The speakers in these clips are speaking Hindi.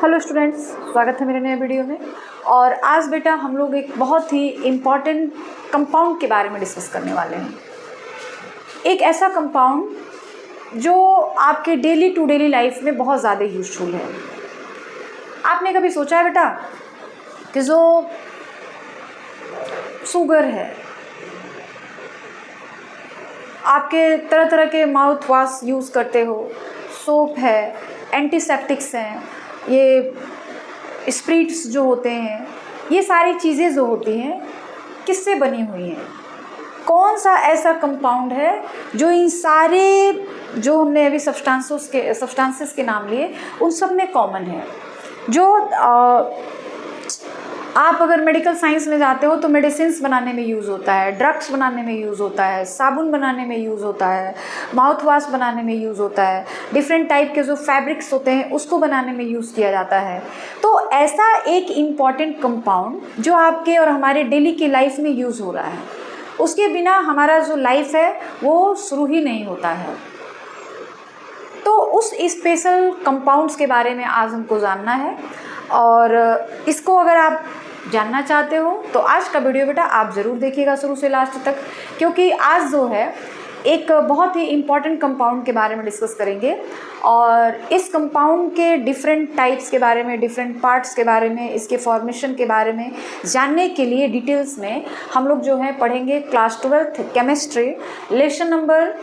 हेलो स्टूडेंट्स, स्वागत है मेरे नए वीडियो में। और आज बेटा हम लोग एक बहुत ही इम्पॉर्टेंट कंपाउंड के बारे में डिस्कस करने वाले हैं। एक ऐसा कंपाउंड जो आपके डेली टू डेली लाइफ में बहुत ज़्यादा यूजफुल है। आपने कभी सोचा है बेटा कि जो शुगर है, आपके तरह तरह के माउथ वॉश यूज़ करते हो, सोप है, एंटीसेप्टिक्स हैं, ये स्प्रिट्स जो होते हैं, ये सारी चीज़ें जो होती हैं किससे बनी हुई हैं? कौन सा ऐसा कंपाउंड है जो इन सारे जो हमने अभी सब्सटेंसेस के नाम लिए उन सब में कॉमन है? जो आप अगर मेडिकल साइंस में जाते हो तो मेडिसिन्स बनाने में यूज़ होता है, ड्रग्स बनाने में यूज़ होता है, साबुन बनाने में यूज़ होता है, माउथ वॉश बनाने में यूज़ होता है, डिफरेंट टाइप के जो फैब्रिक्स होते हैं उसको बनाने में यूज़ किया जाता है। तो ऐसा एक इम्पॉर्टेंट कंपाउंड जो आपके और हमारे डेली की लाइफ में यूज़ हो रहा है, उसके बिना हमारा जो लाइफ है वो शुरू ही नहीं होता है। तो उस स्पेशल कंपाउंड्स के बारे में आज हमको जानना है, और इसको अगर आप जानना चाहते हो तो आज का वीडियो बेटा आप ज़रूर देखिएगा शुरू से लास्ट तक, क्योंकि आज जो है एक बहुत ही इम्पॉर्टेंट कंपाउंड के बारे में डिस्कस करेंगे। और इस कंपाउंड के डिफरेंट टाइप्स के बारे में, डिफरेंट पार्ट्स के बारे में, इसके फॉर्मेशन के बारे में जानने के लिए डिटेल्स में हम लोग जो है पढ़ेंगे class 12th chemistry lesson number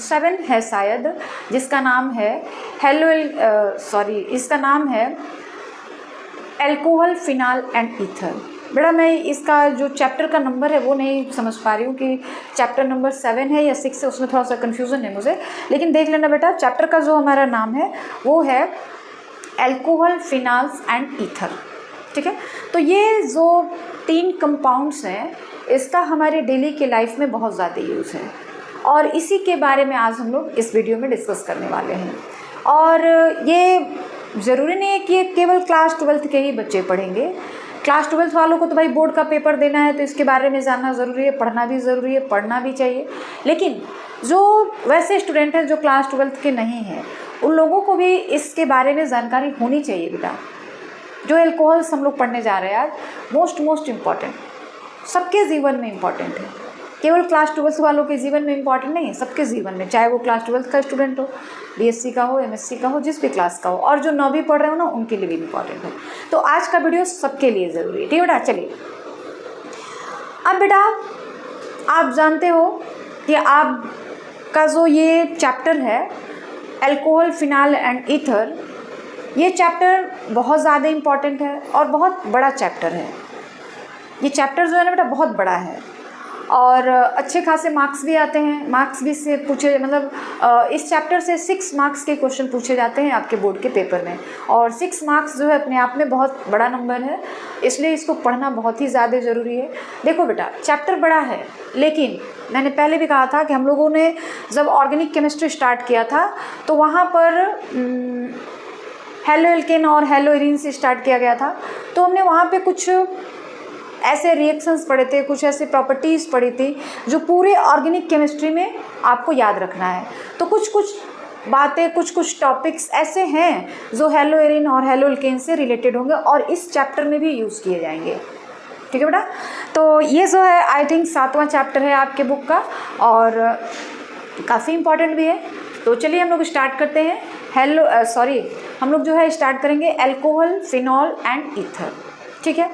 7 है शायद, जिसका नाम है इसका नाम है अल्कोहल, फिनॉल एंड ईथर। बेटा मैं इसका जो चैप्टर का नंबर है वो नहीं समझ पा रही हूँ कि चैप्टर नंबर 7 है या 6 है, उसमें थोड़ा सा कन्फ्यूज़न है मुझे, लेकिन देख लेना बेटा। चैप्टर का जो हमारा नाम है वो है अल्कोहल, फिनॉल्स एंड ईथर, ठीक है। तो ये जो 3 कंपाउंड्स हैं इसका हमारे डेली के लाइफ में बहुत ज़्यादा यूज़ है, और इसी के बारे में आज हम लोग इस वीडियो में डिस्कस करने वाले हैं। और ये ज़रूरी नहीं है कि ये केवल क्लास 12th के ही बच्चे पढ़ेंगे। क्लास 12th वालों को तो भाई बोर्ड का पेपर देना है, तो इसके बारे में जानना ज़रूरी है, पढ़ना भी ज़रूरी है, पढ़ना भी चाहिए। लेकिन जो वैसे स्टूडेंट हैं जो क्लास 12th के नहीं हैं, उन लोगों को भी इसके बारे में जानकारी होनी चाहिए बेटा। जो एल्कोहल्स हम लोग पढ़ने जा रहे हैं आज, मोस्ट इम्पॉर्टेंट, सबके जीवन में इम्पॉर्टेंट है, केवल क्लास 12th वालों के जीवन में इम्पॉर्टेंट नहीं है, सबके जीवन में, चाहे वो क्लास 12th का स्टूडेंट हो, बीएससी का हो, एमएससी का हो, जिस भी क्लास का हो, और जो 9वीं पढ़ रहे हो ना उनके लिए भी इम्पॉर्टेंट है। तो आज का वीडियो सबके लिए ज़रूरी है, ठीक है बेटा। चलिए अब बेटा आप जानते हो कि आपका जो ये चैप्टर है अल्कोहल, फिनॉल एंड ईथर, ये चैप्टर बहुत ज़्यादा इम्पॉर्टेंट है और बहुत बड़ा चैप्टर है। ये चैप्टर जो है ना बेटा बहुत बड़ा है, और अच्छे खासे मार्क्स भी आते हैं। मार्क्स भी से पूछे, मतलब इस चैप्टर से 6 मार्क्स के क्वेश्चन पूछे जाते हैं आपके बोर्ड के पेपर में, और 6 मार्क्स जो है अपने आप में बहुत बड़ा नंबर है, इसलिए इसको पढ़ना बहुत ही ज़्यादा ज़रूरी है। देखो बेटा चैप्टर बड़ा है, लेकिन मैंने पहले भी कहा था कि हम लोगों ने जब ऑर्गेनिक केमिस्ट्री स्टार्ट किया था तो वहाँ पर हेलो एल्केन और हेलो एरीन से स्टार्ट किया गया था। तो हमने वहाँ पे कुछ ऐसे रिएक्शंस पढ़े थे, कुछ ऐसे प्रॉपर्टीज़ पढ़ी थी जो पूरे ऑर्गेनिक केमिस्ट्री में आपको याद रखना है। तो कुछ बातें, कुछ टॉपिक्स ऐसे हैं जो हेलो एरीन और हेलो एल्केन से रिलेटेड होंगे और इस चैप्टर में भी यूज़ किए जाएंगे, ठीक है बेटा। तो ये जो है आई थिंक 7वां चैप्टर है आपके बुक का, और काफ़ी इम्पॉर्टेंट भी है। तो चलिए हम लोग स्टार्ट करते हैं। हम लोग जो है स्टार्ट करेंगे अल्कोहल, फिनॉल एंड ईथर, ठीक है।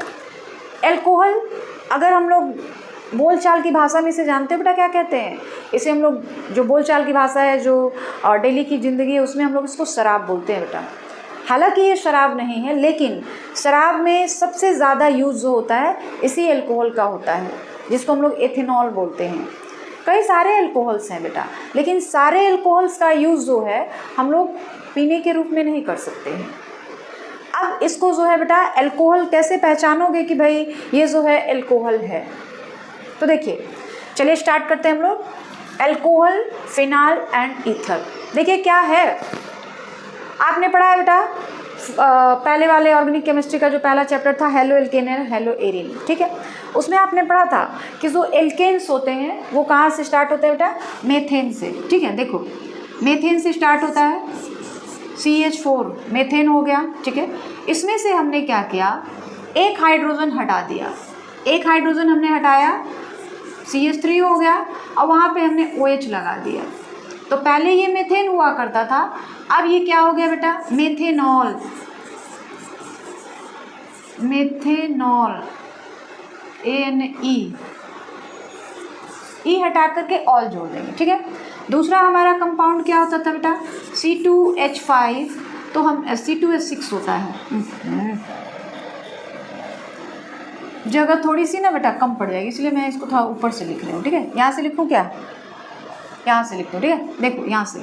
अल्कोहल अगर हम लोग बोलचाल की भाषा में इसे जानते हो बेटा क्या कहते हैं? इसे हम लोग जो बोलचाल की भाषा है, जो डेली की ज़िंदगी है, उसमें हम लोग इसको शराब बोलते हैं बेटा। हालांकि ये शराब नहीं है, लेकिन शराब में सबसे ज़्यादा यूज़ जो होता है इसी अल्कोहल का होता है, जिसको हम लोग एथेनॉल बोलते हैं। कई सारे अल्कोहल्स हैं बेटा, लेकिन सारे अल्कोहल्स का यूज़ जो है हम लोग पीने के रूप में नहीं कर सकते हैं। अब इसको जो है बेटा अल्कोहल कैसे पहचानोगे कि भाई ये जो है अल्कोहल है? तो देखिए चलिए स्टार्ट करते हैं हम लोग। अल्कोहल, फिनॉल एंड ईथर, देखिए क्या है। आपने पढ़ा है बेटा पहले वाले ऑर्गेनिक केमिस्ट्री का जो पहला चैप्टर था हेलो एल्केन और हेलो एरीन, ठीक है। उसमें आपने पढ़ा था कि जो एल्केन्स होते हैं वो कहाँ से स्टार्ट होते हैं बेटा? मेथेन से, ठीक है। देखो मेथेन से स्टार्ट होता है, CH4 मेथेन हो गया, ठीक है। इसमें से हमने क्या किया, एक हाइड्रोजन हटा दिया, एक हाइड्रोजन हमने हटाया, CH3 हो गया, और वहाँ पे हमने OH लगा दिया। तो पहले ये मेथेन हुआ करता था, अब ये क्या हो गया बेटा, मेथेनॉल, मेथेनॉल, ANE, ई हटा करके ऑल जोड़ देंगे, ठीक है। दूसरा हमारा कंपाउंड क्या होता था बेटा, C2H5, तो हम C2H6 होता है। जगह थोड़ी सी ना बेटा कम पड़ जाएगी, इसलिए मैं इसको थोड़ा ऊपर से लिख रही हूँ, ठीक है। यहाँ से लिखूँ क्या, यहाँ से लिख दो, ठीक है। देखो यहाँ से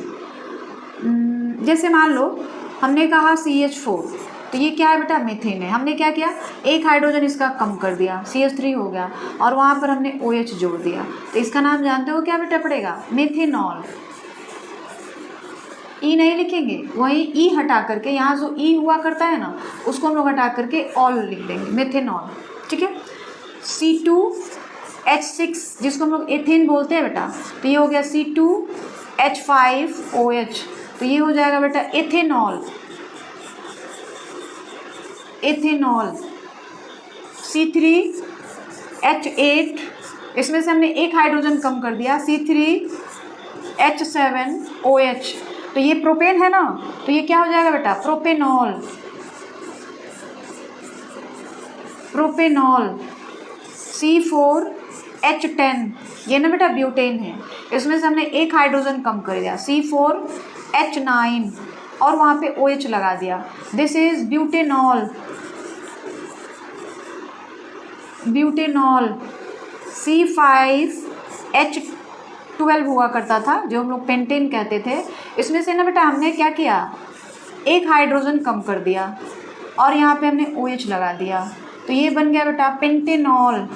जैसे मान लो हमने कहा CH4, तो ये क्या है बेटा, मीथेन है। हमने क्या किया, एक हाइड्रोजन इसका कम कर दिया, CH3 हो गया, और वहाँ पर हमने OH जोड़ दिया, तो इसका नाम जानते हो क्या बेटा पड़ेगा, मेथेनॉल। ई नहीं लिखेंगे, वही ई हटा करके, यहाँ जो ई हुआ करता है ना, उसको हम लोग हटा करके ऑल लिख देंगे, मेथेनॉल, ठीक है। C2H6 जिसको हम लोग एथेन बोलते हैं बेटा, तो ये हो गया C2H5OH, तो ये हो जाएगा बेटा एथेनॉल, एथेनॉल। C3H8, इसमें से हमने एक हाइड्रोजन कम कर दिया, C3H7OH, तो ये प्रोपेन है ना, तो ये क्या हो जाएगा बेटा, प्रोपेनॉल, प्रोपेनॉल। C4H10, ये ना बेटा ब्यूटेन है, इसमें से हमने एक हाइड्रोजन कम कर दिया, C4H9, और वहाँ पे OH लगा दिया, this is butanol, butanol. C5H12 हुआ करता था, जो हम लोग पेंटेन कहते थे, इसमें से ना बेटा हमने क्या किया, एक हाइड्रोजन कम कर दिया, और यहाँ पे हमने OH लगा दिया, तो ये बन गया बेटा पेंटेनॉल,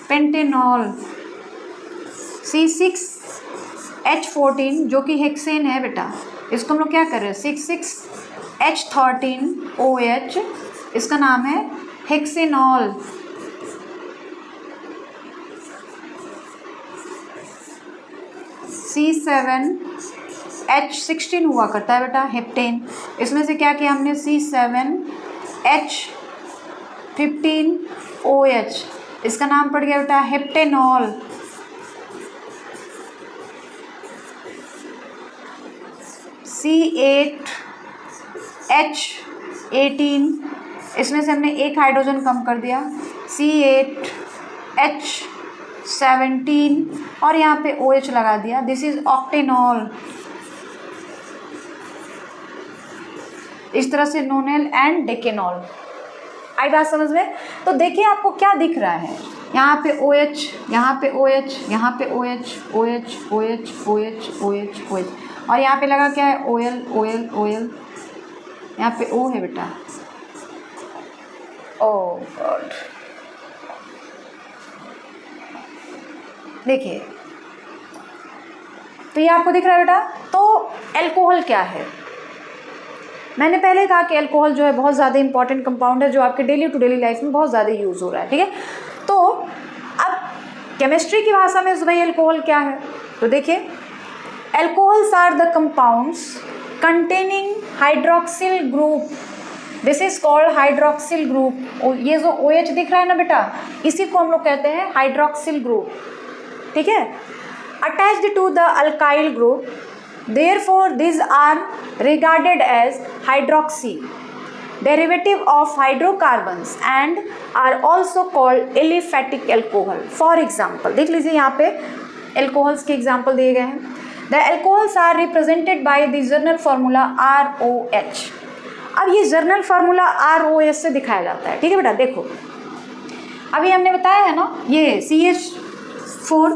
पेंटेनॉल। C6H14 जो कि हेक्सेन है बेटा, इसको हम लोग क्या कर रहे हैं, 66H13OH, इसका नाम है हेक्सेनॉल। C7H16 हुआ करता है बेटा हेप्टेन, इसमें से क्या किया हमने, C7H15OH, इसका नाम पड़ गया बेटा हेप्टेनॉल। C8H18, इसमें से हमने एक हाइड्रोजन कम कर दिया, C8H17, और यहाँ पे OH लगा दिया, दिस इज ऑक्टेनॉल। इस तरह से नोनेल एंड डेकेनॉल। आई बात समझ में? तो देखिए आपको क्या दिख रहा है, यहाँ पे OH, यहाँ पे OH, यहाँ पे OH, OH, OH, OH, OH, OH, और यहाँ पे लगा क्या है, OL, OL, OL, यहाँ पे O है बेटा, ओह गॉड। देखिए, तो ये आपको दिख रहा है बेटा। तो अल्कोहल क्या है, मैंने पहले कहा कि अल्कोहल जो है बहुत ज़्यादा इंपॉर्टेंट कंपाउंड है, जो आपके डेली टू डेली लाइफ में बहुत ज़्यादा यूज़ हो रहा है, ठीक है। तो अब केमिस्ट्री की भाषा में भाई अल्कोहल क्या है, तो देखिए, alcohols are the compounds containing hydroxyl group, this is called hydroxyl group. ये जो OH दिख रहा है ना बेटा, इसी को हम लोग कहते हैं हाइड्रोक्सिल ग्रुप, ठीक है। Attached to the alkyl group, therefore these are regarded as hydroxy derivative of hydrocarbons and are also called aliphatic alcohol. For example, देख लीजिए यहाँ पे alcohols के example दिए गए हैं। The alcohols are represented by the journal formula ROH। अब ये जर्नल फार्मूला ROH से दिखाया जाता है, ठीक है बेटा। देखो अभी हमने बताया है ना, ये CH4,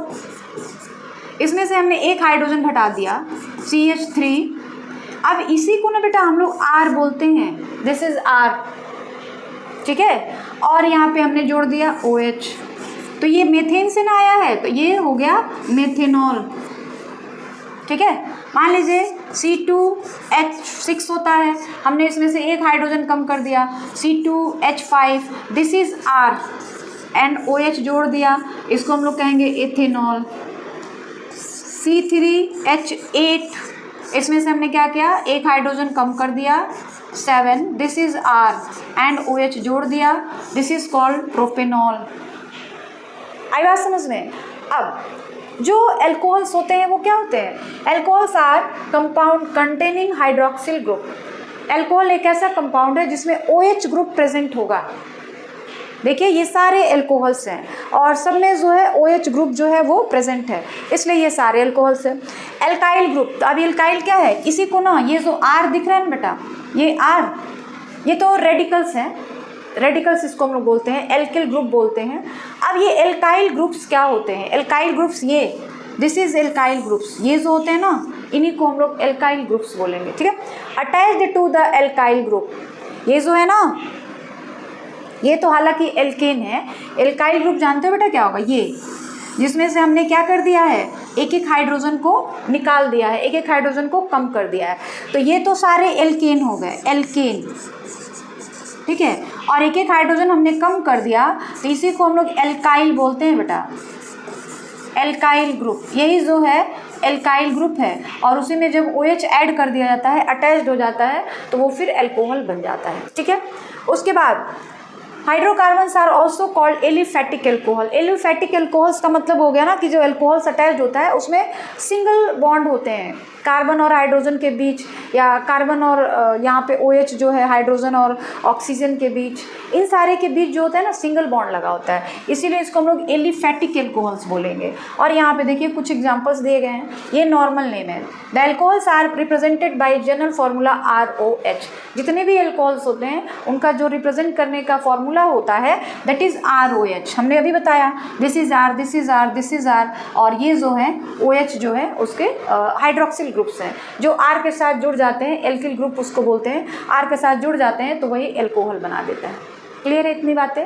इसमें से हमने एक हाइड्रोजन हटा दिया, CH3, अब इसी को ना बेटा हम लोग R बोलते हैं, दिस इज R, ठीक है। और यहाँ पे हमने जोड़ दिया OH, तो ये मेथेन से ना आया है, तो ये हो गया मेथेनॉल, ठीक है। मान लीजिए C2H6 होता है, हमने इसमें से एक हाइड्रोजन कम कर दिया, C2H5, this is R, and OH जोड़ दिया, इसको हम लोग कहेंगे एथेनॉल। C3H8, इसमें से हमने क्या किया, एक हाइड्रोजन कम कर दिया 7, this is R and OH जोड़ दिया, दिस इज कॉल्ड प्रोपेनॉल। आई बात समझ में। अब जो एल्कोहल्स होते हैं वो क्या होते हैं, alcohols are compound containing hydroxyl group. Alcohol एक ऐसा कंपाउंड है जिसमें OH ग्रुप प्रेजेंट होगा। देखिए ये सारे एल्कोहल्स हैं और सब में जो है OH ग्रुप जो है वो प्रेजेंट है, इसलिए ये सारे एल्कोहल्स हैं। एल्काइल ग्रुप, तो अब एल्काइल क्या है, इसी को ना ये जो R दिख रहा है ना बेटा, ये R, ये तो रेडिकल्स हैं, रेडिकल्स इसको हम लोग बोलते हैं, एल्किल ग्रुप बोलते हैं। अब ये एल्काइल ग्रुप्स क्या होते हैं, एल्काइल ग्रुप्स ये, दिस इज एल्काइल ग्रुप्स, ये जो होते हैं ना इन्हीं को हम लोग एल्काइल ग्रुप्स बोलेंगे, ठीक है। Attached to the alkyl group, ये जो है ना, ये तो हालांकि एल्केन है। एल्काइल ग्रुप जानते हो बेटा क्या होगा, ये जिसमें से हमने क्या कर दिया है, एक एक हाइड्रोजन को निकाल दिया है, एक एक हाइड्रोजन को कम कर दिया है, तो ये तो सारे एल्केन हो गए, एल्केन, ठीक है। और एक एक हाइड्रोजन हमने कम कर दिया तो इसी को हम लोग एल्काइल बोलते हैं बेटा, एल्काइल ग्रुप, यही जो है एल्काइल ग्रुप है। और उसी में जब OH ऐड कर दिया जाता है, अटैच्ड हो जाता है, तो वो फिर एल्कोहल बन जाता है, ठीक है। उसके बाद hydrocarbons are also called aliphatic alcohol. Aliphatic alcohols का मतलब हो गया ना कि जो एल्कोहल्स अटैच्ड होता है उसमें सिंगल बॉन्ड होते हैं कार्बन और हाइड्रोजन के बीच, या कार्बन और यहाँ पे OH जो है हाइड्रोजन और ऑक्सीजन के बीच, इन सारे के बीच जो होता है ना सिंगल बॉन्ड लगा होता है, इसीलिए इसको हम लोग एलिफैटिक एल्कोहल्स बोलेंगे। और यहाँ पे देखिए कुछ एग्जांपल्स दिए गए हैं, ये नॉर्मल नेम है। The alcohols are represented by general formula ROH। जितने भी एल्कोहल्स होते हैं उनका जो रिप्रेजेंट करने का फॉर्मूला होता है दैट इज ROH। हमने अभी बताया this is R, this is R, this is R, और ये जो है OH जो है उसके हाइड्रोक्सिल ग्रुप्स हैं जो R के साथ जुड़ जाते हैं, एल्किल ग्रुप उसको बोलते हैं, R के साथ जुड़ जाते हैं तो वही एल्कोहल बना देता है। क्लियर है इतनी बातें।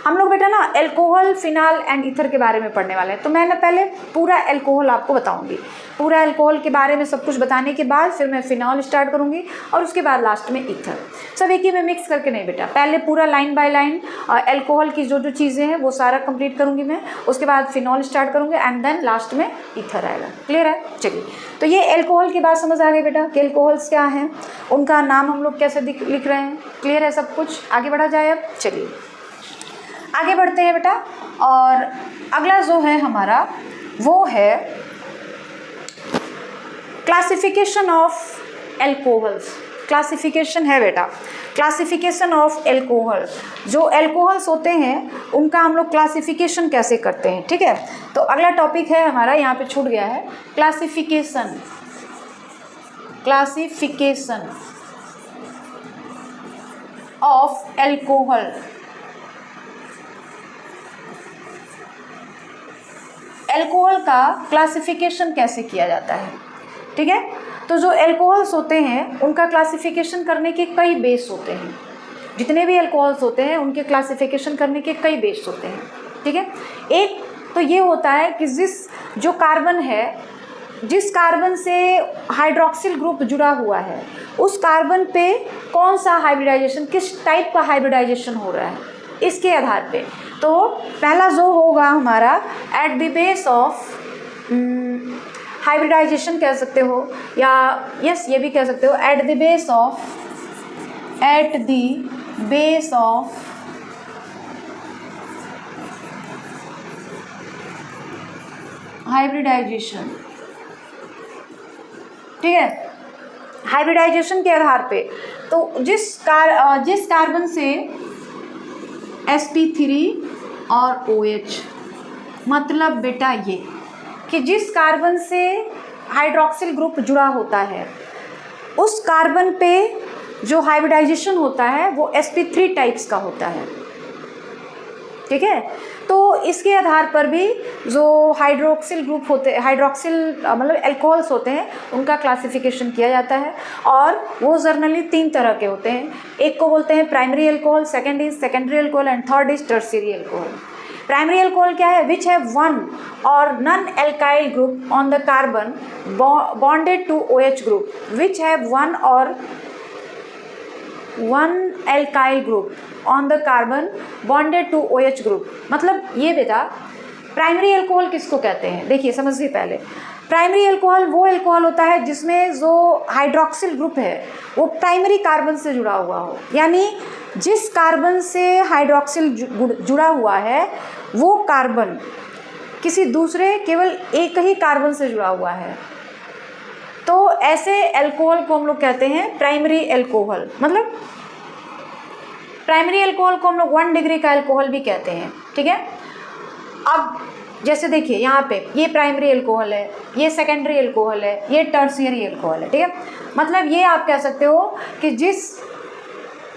हम लोग बेटा ना एल्कोहल, फिनाल एंड ईथर के बारे में पढ़ने वाले हैं, तो मैं ना पहले पूरा एल्कोहल आपको बताऊंगी। पूरा एल्कोहल के बारे में सब कुछ बताने के बाद फिर मैं फिनाल स्टार्ट करूंगी और उसके बाद लास्ट में ईथर। सब एक ही में मिक्स करके नहीं बेटा, पहले पूरा लाइन बाय लाइन एल्कोहल की जो जो चीज़ें हैं वो सारा कंप्लीट करूंगी मैं, उसके बाद फिनॉल स्टार्ट करूंगी एंड देन लास्ट में ईथर आएगा। क्लियर है। चलिए, तो ये एल्कोहल की बात समझ आ गई बेटा कि एल्कोहल्स क्या हैं, उनका नाम हम लोग कैसे लिख रहे हैं। क्लियर है सब कुछ। आगे बढ़ा जाए अब। चलिए आगे बढ़ते हैं बेटा, और अगला जो है हमारा वो है क्लासिफिकेशन ऑफ एल्कोहल्स। क्लासिफिकेशन है बेटा, क्लासिफिकेशन ऑफ एल्कोहल। जो एल्कोहल्स होते हैं उनका हम लोग क्लासिफिकेशन कैसे करते हैं, ठीक है। तो अगला टॉपिक है हमारा, यहाँ पे छूट गया है, classification. Classification of alcohol. Alcohol का क्लासिफिकेशन कैसे किया जाता है, ठीक है। तो जो एल्कोहल्स होते हैं उनका क्लासिफिकेशन करने के कई बेस होते हैं। जितने भी एल्कोहल्स होते हैं उनके क्लासिफिकेशन करने के कई बेस होते हैं, ठीक है। एक तो ये होता है कि जो कार्बन है, जिस कार्बन से हाइड्रोक्सिल ग्रुप जुड़ा हुआ है उस कार्बन पे कौन सा हाइब्रिडाइजेशन, किस टाइप का हाइब्रिडाइजेशन हो रहा है, इसके आधार पे। तो पहला जो होगा हमारा at the base of hybridization कह सकते हो, या यस ये भी कह सकते हो, at the base of hybridization, ठीक है। हाइब्रिडाइजेशन के आधार पे तो जिस कार्बन से sp3 और OH, मतलब बेटा ये कि जिस कार्बन से हाइड्रोक्सिल ग्रुप जुड़ा होता है उस कार्बन पे जो हाइब्रिडाइजेशन होता है वो sp3 टाइप्स का होता है, ठीक है। तो इसके आधार पर भी जो हाइड्रोक्सिल ग्रुप होते हैं, हाइड्रोक्सिल मतलब एल्कोहल्स होते हैं, उनका क्लासिफिकेशन किया जाता है। और वो जनरली 3 तरह के होते हैं। एक को बोलते हैं primary alcohol, second is secondary alcohol and third is tertiary alcohol. Primary alcohol क्या है, which have one or none alkyl group on the carbon bonded to OH group, which have one or one alkyl group on the carbon bonded to OH group. मतलब ये बेटा प्राइमरी एल्कोहल किसको कहते हैं, देखिए समझिए पहले। प्राइमरी अल्कोहल वो अल्कोहल होता है जिसमें जो हाइड्रोक्सिल ग्रुप है वो प्राइमरी कार्बन से जुड़ा हुआ हो, यानी जिस कार्बन से हाइड्रोक्सिल जुड़ा हुआ है वो कार्बन किसी दूसरे केवल एक ही कार्बन से जुड़ा हुआ है, तो ऐसे अल्कोहल को हम लोग कहते हैं प्राइमरी अल्कोहल। मतलब प्राइमरी अल्कोहल को हम लोग 1 डिग्री का अल्कोहल भी कहते हैं, ठीक है। अब जैसे देखिए यहाँ पे ये प्राइमरी अल्कोहल है, ये सेकेंडरी अल्कोहल है, ये टर्शियरी अल्कोहल है, ठीक है। मतलब ये आप कह सकते हो कि जिस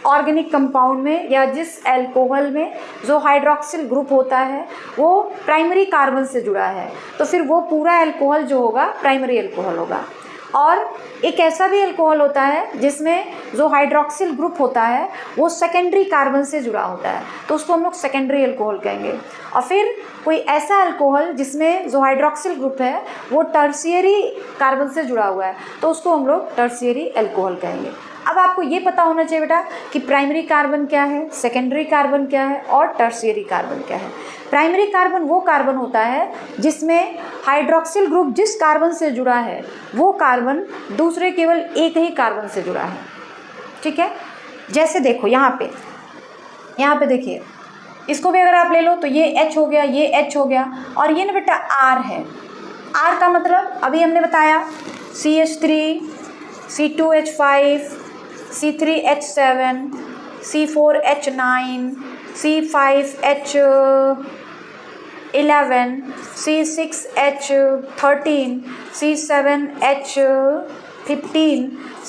ऑर्गेनिक कंपाउंड में या जिस अल्कोहल में जो हाइड्रोक्सिल ग्रुप होता है वो प्राइमरी कार्बन से जुड़ा है, तो फिर वो पूरा अल्कोहल जो होगा प्राइमरी अल्कोहल होगा। और एक ऐसा भी अल्कोहल होता है जिसमें जो हाइड्रोक्सिल ग्रुप होता है वो सेकेंडरी कार्बन से जुड़ा होता है, तो उसको हम लोग सेकेंडरी अल्कोहल कहेंगे। और फिर कोई ऐसा अल्कोहल जिसमें जो हाइड्रोक्सिल ग्रुप है वो टर्शियरी कार्बन से जुड़ा हुआ है, तो उसको हम लोग टर्शियरी अल्कोहल कहेंगे। अब आपको ये पता होना चाहिए बेटा कि प्राइमरी कार्बन क्या है, सेकेंडरी कार्बन क्या है और टर्शियरी कार्बन क्या है। प्राइमरी कार्बन वो कार्बन होता है जिसमें हाइड्रोक्सिल ग्रुप जिस कार्बन से जुड़ा है वो कार्बन दूसरे केवल एक ही कार्बन से जुड़ा है, ठीक है। जैसे देखो यहाँ पे देखिए, इसको भी अगर आप ले लो तो ये H हो गया, ये H हो गया, और ये ना बेटा R है। R का मतलब अभी हमने बताया CH3, C2H5, C3H7, C4H9, C5H11, C6H13, C7H15,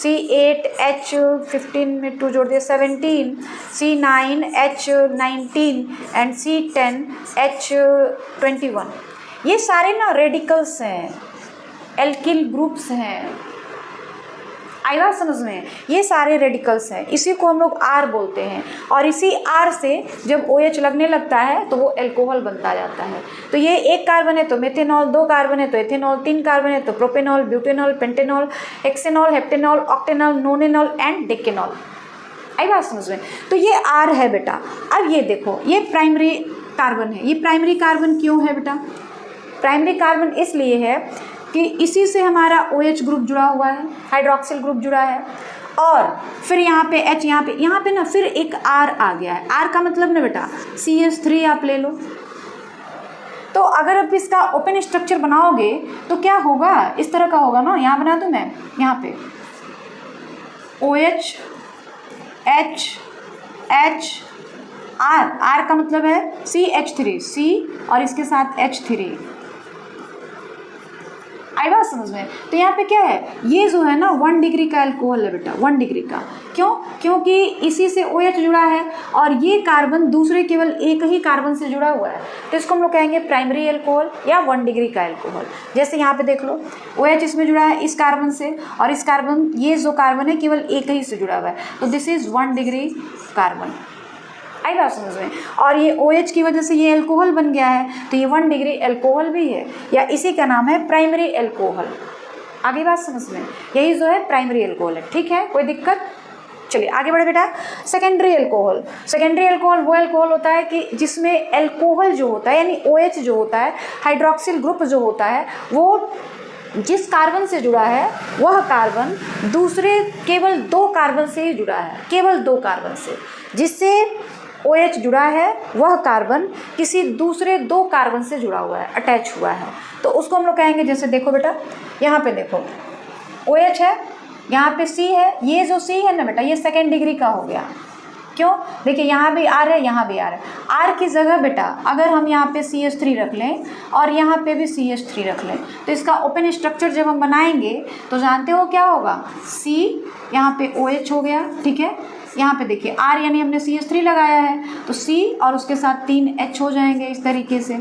C8H15 में 2 जोड़ दिया 17, C9H19 एंड C10H21। ये सारे ना रेडिकल्स हैं, एल्किल ग्रुप्स हैं। आई बात समझ में? ये सारे रेडिकल्स हैं, इसी को हम लोग R बोलते हैं। और इसी R से जब OH लगने लगता है तो वो अल्कोहल बनता जाता है। तो ये एक कार्बन है तो मेथेनॉल, 2 कार्बन है तो एथेनॉल, 3 कार्बन है तो propanol, butanol, pentanol, hexanol, heptanol, octanol, nonanol and decanol. आई बात समझ में? तो ये R है बेटा। अब ये देखो, ये प्राइमरी कार्बन है। ये प्राइमरी कार्बन क्यों है बेटा? प्राइमरी कार्बन इसलिए है कि इसी से हमारा OH ग्रुप जुड़ा हुआ है, हाइड्रोक्सिल ग्रुप जुड़ा है, और फिर यहाँ पे H, यहाँ पे ना फिर एक R आ गया है। R का मतलब ना बेटा CH3 आप ले लो। तो अगर आप इसका ओपन स्ट्रक्चर बनाओगे तो क्या होगा, इस तरह का होगा ना। यहाँ बना दूँ मैं, यहाँ पे OH H H R का मतलब है CH3, C और इसके साथ H3। आई बात समझ में? तो यहाँ पे क्या है, ये जो है ना 1 डिग्री का अल्कोहल है बेटा, 1 डिग्री का। क्यों? क्योंकि इसी से OH जुड़ा है और ये कार्बन दूसरे केवल एक ही कार्बन से जुड़ा हुआ है, तो इसको हम लोग कहेंगे प्राइमरी अल्कोहल या 1 डिग्री का अल्कोहल। जैसे यहाँ पे देख लो, OH इसमें जुड़ा है इस कार्बन से, और इस कार्बन, ये जो कार्बन है केवल एक ही से जुड़ा हुआ है, तो दिस इज 1 डिग्री कार्बन। आई बात समझ में? और ये OH की वजह से ये अल्कोहल बन गया है, तो ये 1 डिग्री अल्कोहल भी है, या इसी का नाम है प्राइमरी अल्कोहल। आगे बात समझ में? यही जो है प्राइमरी अल्कोहल है, ठीक है, कोई दिक्कत? चलिए आगे बढ़े बेटा। Secondary alcohol. सेकेंडरी अल्कोहल वो अल्कोहल होता है कि जिसमें अल्कोहल जो होता है, यानी OH जो होता है, हाइड्रोक्सिल ग्रुप जो होता है, वो जिस कार्बन से जुड़ा है वह कार्बन दूसरे केवल 2 कार्बन से ही जुड़ा है, केवल 2 कार्बन से। जिससे OH जुड़ा है वह कार्बन किसी दूसरे 2 कार्बन से जुड़ा हुआ है, अटैच हुआ है, तो उसको हम लोग कहेंगे। जैसे देखो बेटा, यहाँ पे देखो OH है, यहाँ पे C है, ये जो C है ना बेटा, ये 2nd डिग्री का हो गया। क्यों? देखिए यहाँ भी R है, यहाँ भी R है। R की जगह बेटा अगर हम यहाँ पे CH3 रख लें और यहाँ पे भी CH3 रख लें, तो इसका ओपन स्ट्रक्चर जब हम बनाएंगे तो जानते हो क्या होगा, C, यहाँ पे OH हो गया, ठीक है। यहाँ पे देखिए R यानी हमने CH3 लगाया है, तो C और उसके साथ 3 H हो जाएंगे इस तरीके से,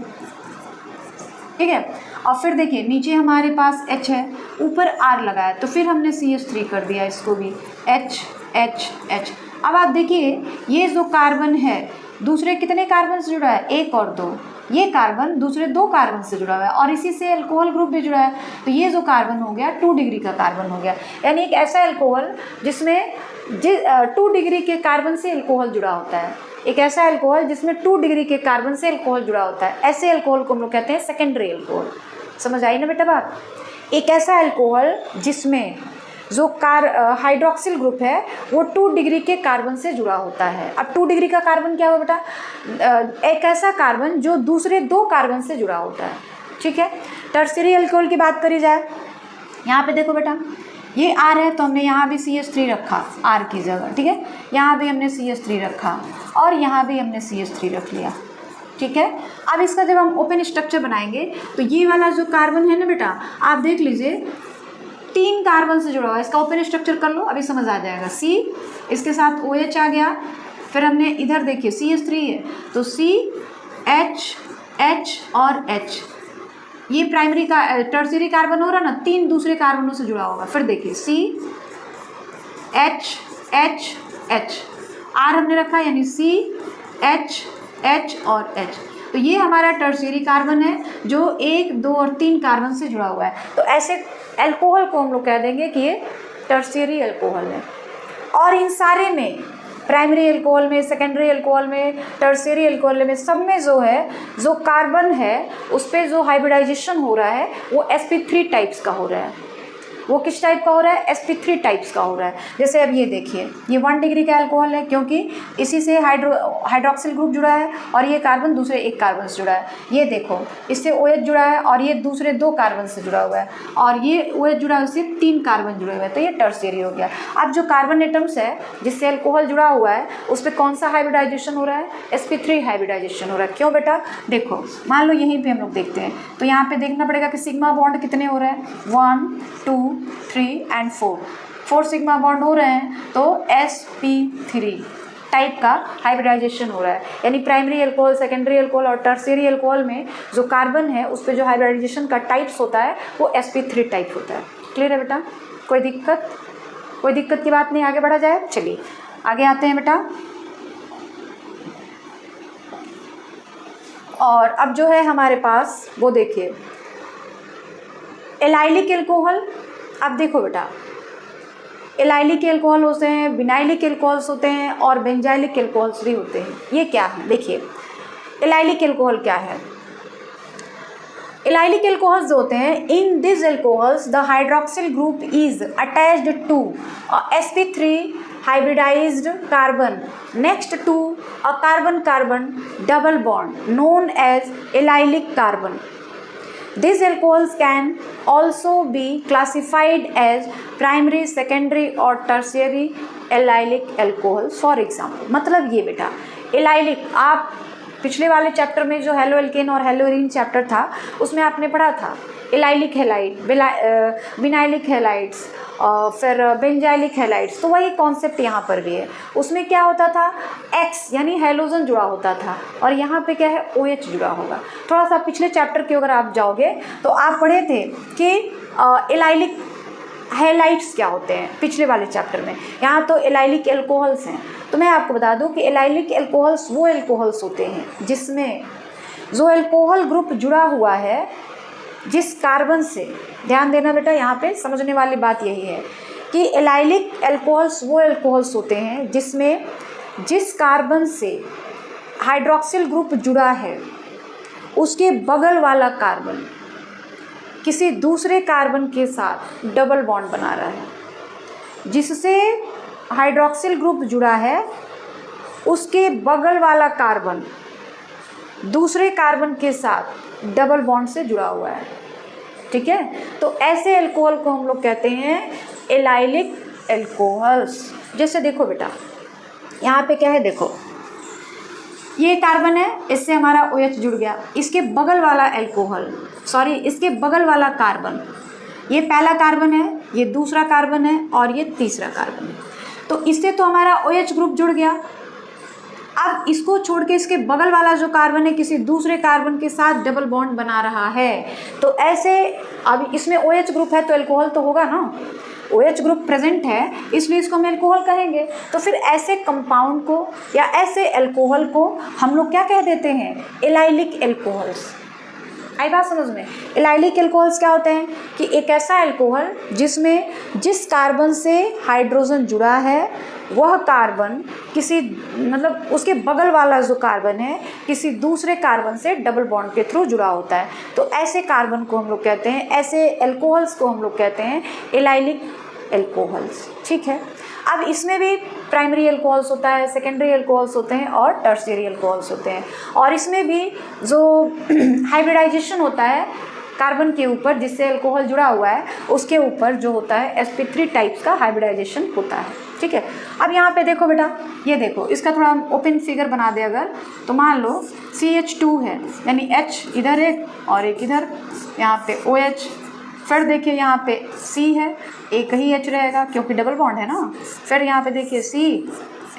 ठीक है। और फिर देखिए नीचे हमारे पास H है, ऊपर R लगाया, तो फिर हमने CH3 कर दिया, इसको भी H H H। अब आप देखिए ये जो कार्बन है दूसरे कितने कार्बन से जुड़ा है, 1 और 2। ये कार्बन दूसरे 2 कार्बन से जुड़ा हुआ है और इसी से अल्कोहल ग्रुप भी जुड़ा है, तो ये जो कार्बन हो गया 2 डिग्री का कार्बन हो गया। यानी एक ऐसा अल्कोहल जिसमें 2 डिग्री के कार्बन से अल्कोहल जुड़ा होता है, एक ऐसा अल्कोहल जिसमें 2 डिग्री के कार्बन से अल्कोहल जुड़ा होता है, ऐसे अल्कोहल को हम लोग कहते हैं सेकेंडरी अल्कोहल। समझ आई ना बेटा बात? एक ऐसा अल्कोहल जिसमें जो हाइड्रोक्सिल ग्रुप है वो 2 डिग्री के कार्बन से जुड़ा होता है। अब 2 डिग्री का कार्बन क्या हुआ बेटा? एक ऐसा कार्बन जो दूसरे 2 कार्बन से जुड़ा होता है। ठीक है, टर्शियरी अल्कोहल की बात करी जाए, यहाँ पे देखो बेटा ये R है तो हमने यहाँ भी CH3 रखा R की जगह। ठीक है, यहाँ भी हमने CH3 रखा और यहाँ भी हमने CH3 रख लिया। ठीक है, अब इसका जब हम ओपन स्ट्रक्चर बनाएंगे तो ये वाला जो कार्बन है ना बेटा, आप देख लीजिए 3 कार्बन से जुड़ा हुआ है। इसका ओपन स्ट्रक्चर कर लो, अभी समझ आ जाएगा। C, इसके साथ OH आ गया, फिर हमने इधर देखिए CH3 है तो C H H और H, ये प्राइमरी का टर्शियरी कार्बन हो रहा ना, 3 दूसरे कार्बनों से जुड़ा होगा। फिर देखिए C H H H, R हमने रखा यानी C H H और H, तो ये हमारा टर्शियरी कार्बन है जो 1, 2 और 3 कार्बन से जुड़ा हुआ है। तो ऐसे अल्कोहल को हम लोग कह देंगे कि ये टर्शियरी अल्कोहल है। और इन सारे में, प्राइमरी अल्कोहल में, सेकेंडरी अल्कोहल में, टर्शियरी अल्कोहल में, सब में जो है, जो कार्बन है उस पर जो हाइब्रिडाइजेशन हो रहा है वो sp3 टाइप्स का हो रहा है। वो किस टाइप का हो रहा है? sp3 टाइप्स का हो रहा है। जैसे अब ये देखिए, ये 1 डिग्री का अल्कोहल है क्योंकि इसी से हाइड्रोक्सिल ग्रुप जुड़ा है और ये कार्बन दूसरे 1 कार्बन से जुड़ा है। ये देखो, इससे OH जुड़ा है और ये दूसरे 2 कार्बन से जुड़ा हुआ है और ये OH जुड़ा है, उससे 3 कार्बन जुड़े हुए हैं, तो ये टर्शियरी हो गया। अब जो कार्बन एटम्स है जिससे अल्कोहल जुड़ा हुआ है उस पर कौन सा हाइब्रिडाइजेशन हो रहा है? sp3 हाइब्रिडाइजेशन हो रहा है। क्यों बेटा? देखो, मान लो यहीं पर हम लोग देखते हैं तो यहाँ पर देखना पड़ेगा कि सिग्मा बॉन्ड कितने हो रहे हैं, 1, 2, 3 एंड 4 सिग्मा बॉन्ड हो रहे हैं, तो sp3 टाइप का हाइब्रिडाइजेशन हो रहा है। यानी प्राइमरी अल्कोहल, सेकेंडरी अल्कोहल और टर्शियरी अल्कोहल में जो कार्बन है उस पर जो हाइब्रिडाइजेशन का टाइप्स होता है वो sp3 टाइप होता है। क्लियर है बेटा? कोई दिक्कत की बात नहीं, आगे बढ़ा जाए। चलिए आगे आते हैं बेटा। और अब जो है हमारे पास वो देखिए एलाइलिक अल्कोहल। अब देखो बेटा, एलाइलिक अल्कोहल होते हैं, विनाइलिक अल्कोहल्स होते हैं और बेंजाइलिक अल्कोहल्स भी होते हैं। ये क्या है? देखिए एलाइलिक अल्कोहल क्या है? एलाइलिक अल्कोहल्स जो होते हैं, in this alcohols the hydroxyl group is attached to sp3 hybridized carbon next to a carbon-carbon double bond known as allylic carbon. These alcohols can also be classified as primary, secondary और tertiary allylic alcohols. For example, मतलब ये बेटा एलाइलिक, आप पिछले वाले चैप्टर में जो हेलो एल्केन और हेलोरीन चैप्टर था उसमें आपने पढ़ा था एलाइलिक हेलाइड, विनाइलिक हेलाइड्स और फिर बेंजाइलिक हेलाइड्स। तो वही कॉन्सेप्ट यहाँ पर भी है। उसमें क्या होता था? X यानी हेलोजन जुड़ा होता था और यहाँ पे क्या है? OH जुड़ा होगा। थोड़ा सा पिछले चैप्टर के अगर आप जाओगे तो आप पढ़े थे कि एलाइलिक हेलाइड्स क्या होते हैं पिछले वाले चैप्टर में। यहाँ तो एलाइलिक अल्कोहल्स हैं। तो मैं आपको बता दूं कि एलाइलिक अल्कोहल्स वो अल्कोहल्स होते हैं जिसमें जो अल्कोहल ग्रुप जुड़ा हुआ है जिस कार्बन से, ध्यान देना बेटा, यहाँ पे समझने वाली बात यही है कि एलाइलिक अल्कोहल्स वो अल्कोहल्स होते हैं जिसमें जिस कार्बन से हाइड्रोक्सिल ग्रुप जुड़ा है उसके बगल वाला कार्बन किसी दूसरे कार्बन के साथ डबल बॉन्ड बना रहा है। जिससे हाइड्रोक्सिल ग्रुप जुड़ा है उसके बगल वाला कार्बन दूसरे कार्बन के साथ डबल बॉन्ड से जुड़ा हुआ है। ठीक है, तो ऐसे अल्कोहल को हम लोग कहते हैं एलाइलिक अल्कोहल्स। जैसे देखो बेटा यहाँ पे क्या है, देखो ये कार्बन है, इससे हमारा OH जुड़ गया, इसके बगल वाला अल्कोहल, सॉरी इसके बगल वाला कार्बन, ये पहला कार्बन है, ये दूसरा कार्बन है और ये तीसरा कार्बन है। तो इससे तो हमारा OH ग्रुप जुड़ गया। अब इसको छोड़ के इसके बगल वाला जो कार्बन है किसी दूसरे कार्बन के साथ डबल बॉन्ड बना रहा है। तो ऐसे अब इसमें OH ग्रुप है तो अल्कोहल तो होगा ना, OH ग्रुप प्रेजेंट है इसलिए इसको हम अल्कोहल कहेंगे। तो फिर ऐसे कंपाउंड को या ऐसे अल्कोहल को हम लोग क्या कह देते हैं? Allylic alcohols. आई बात समझ में। एलाइलिक एल्कोहल्स क्या होते हैं कि एक ऐसा एल्कोहल जिसमें जिस कार्बन से हाइड्रोजन जुड़ा है वह कार्बन किसी मतलब उसके बगल वाला जो कार्बन है किसी दूसरे कार्बन से डबल बॉन्ड के थ्रू जुड़ा होता है। तो ऐसे कार्बन को हम लोग कहते हैं, ऐसे एल्कोहल्स को हम लोग कहते हैं एलाइलिक एल्कोहल्स। ठीक है, अब इसमें भी प्राइमरी एल्कोहल्स होता है, सेकेंडरी एल्कोहल्स होते हैं और टर्शियरी एल्कोहल्स होते हैं। और इसमें भी जो हाइब्रिडाइजेशन होता है कार्बन के ऊपर जिससे अल्कोहल जुड़ा हुआ है उसके ऊपर जो होता है sp3 टाइप्स का हाइब्रिडाइजेशन होता है। ठीक है, अब यहाँ पे देखो बेटा, ये देखो इसका थोड़ा ओपन फिगर बना दे अगर, तो मान लो CH2 है यानी H इधर एक और एक इधर, यहाँ पे OH, फिर देखिए यहाँ पे C है, एक ही H रहेगा क्योंकि डबल बॉन्ड है ना। फिर यहाँ पे देखिए C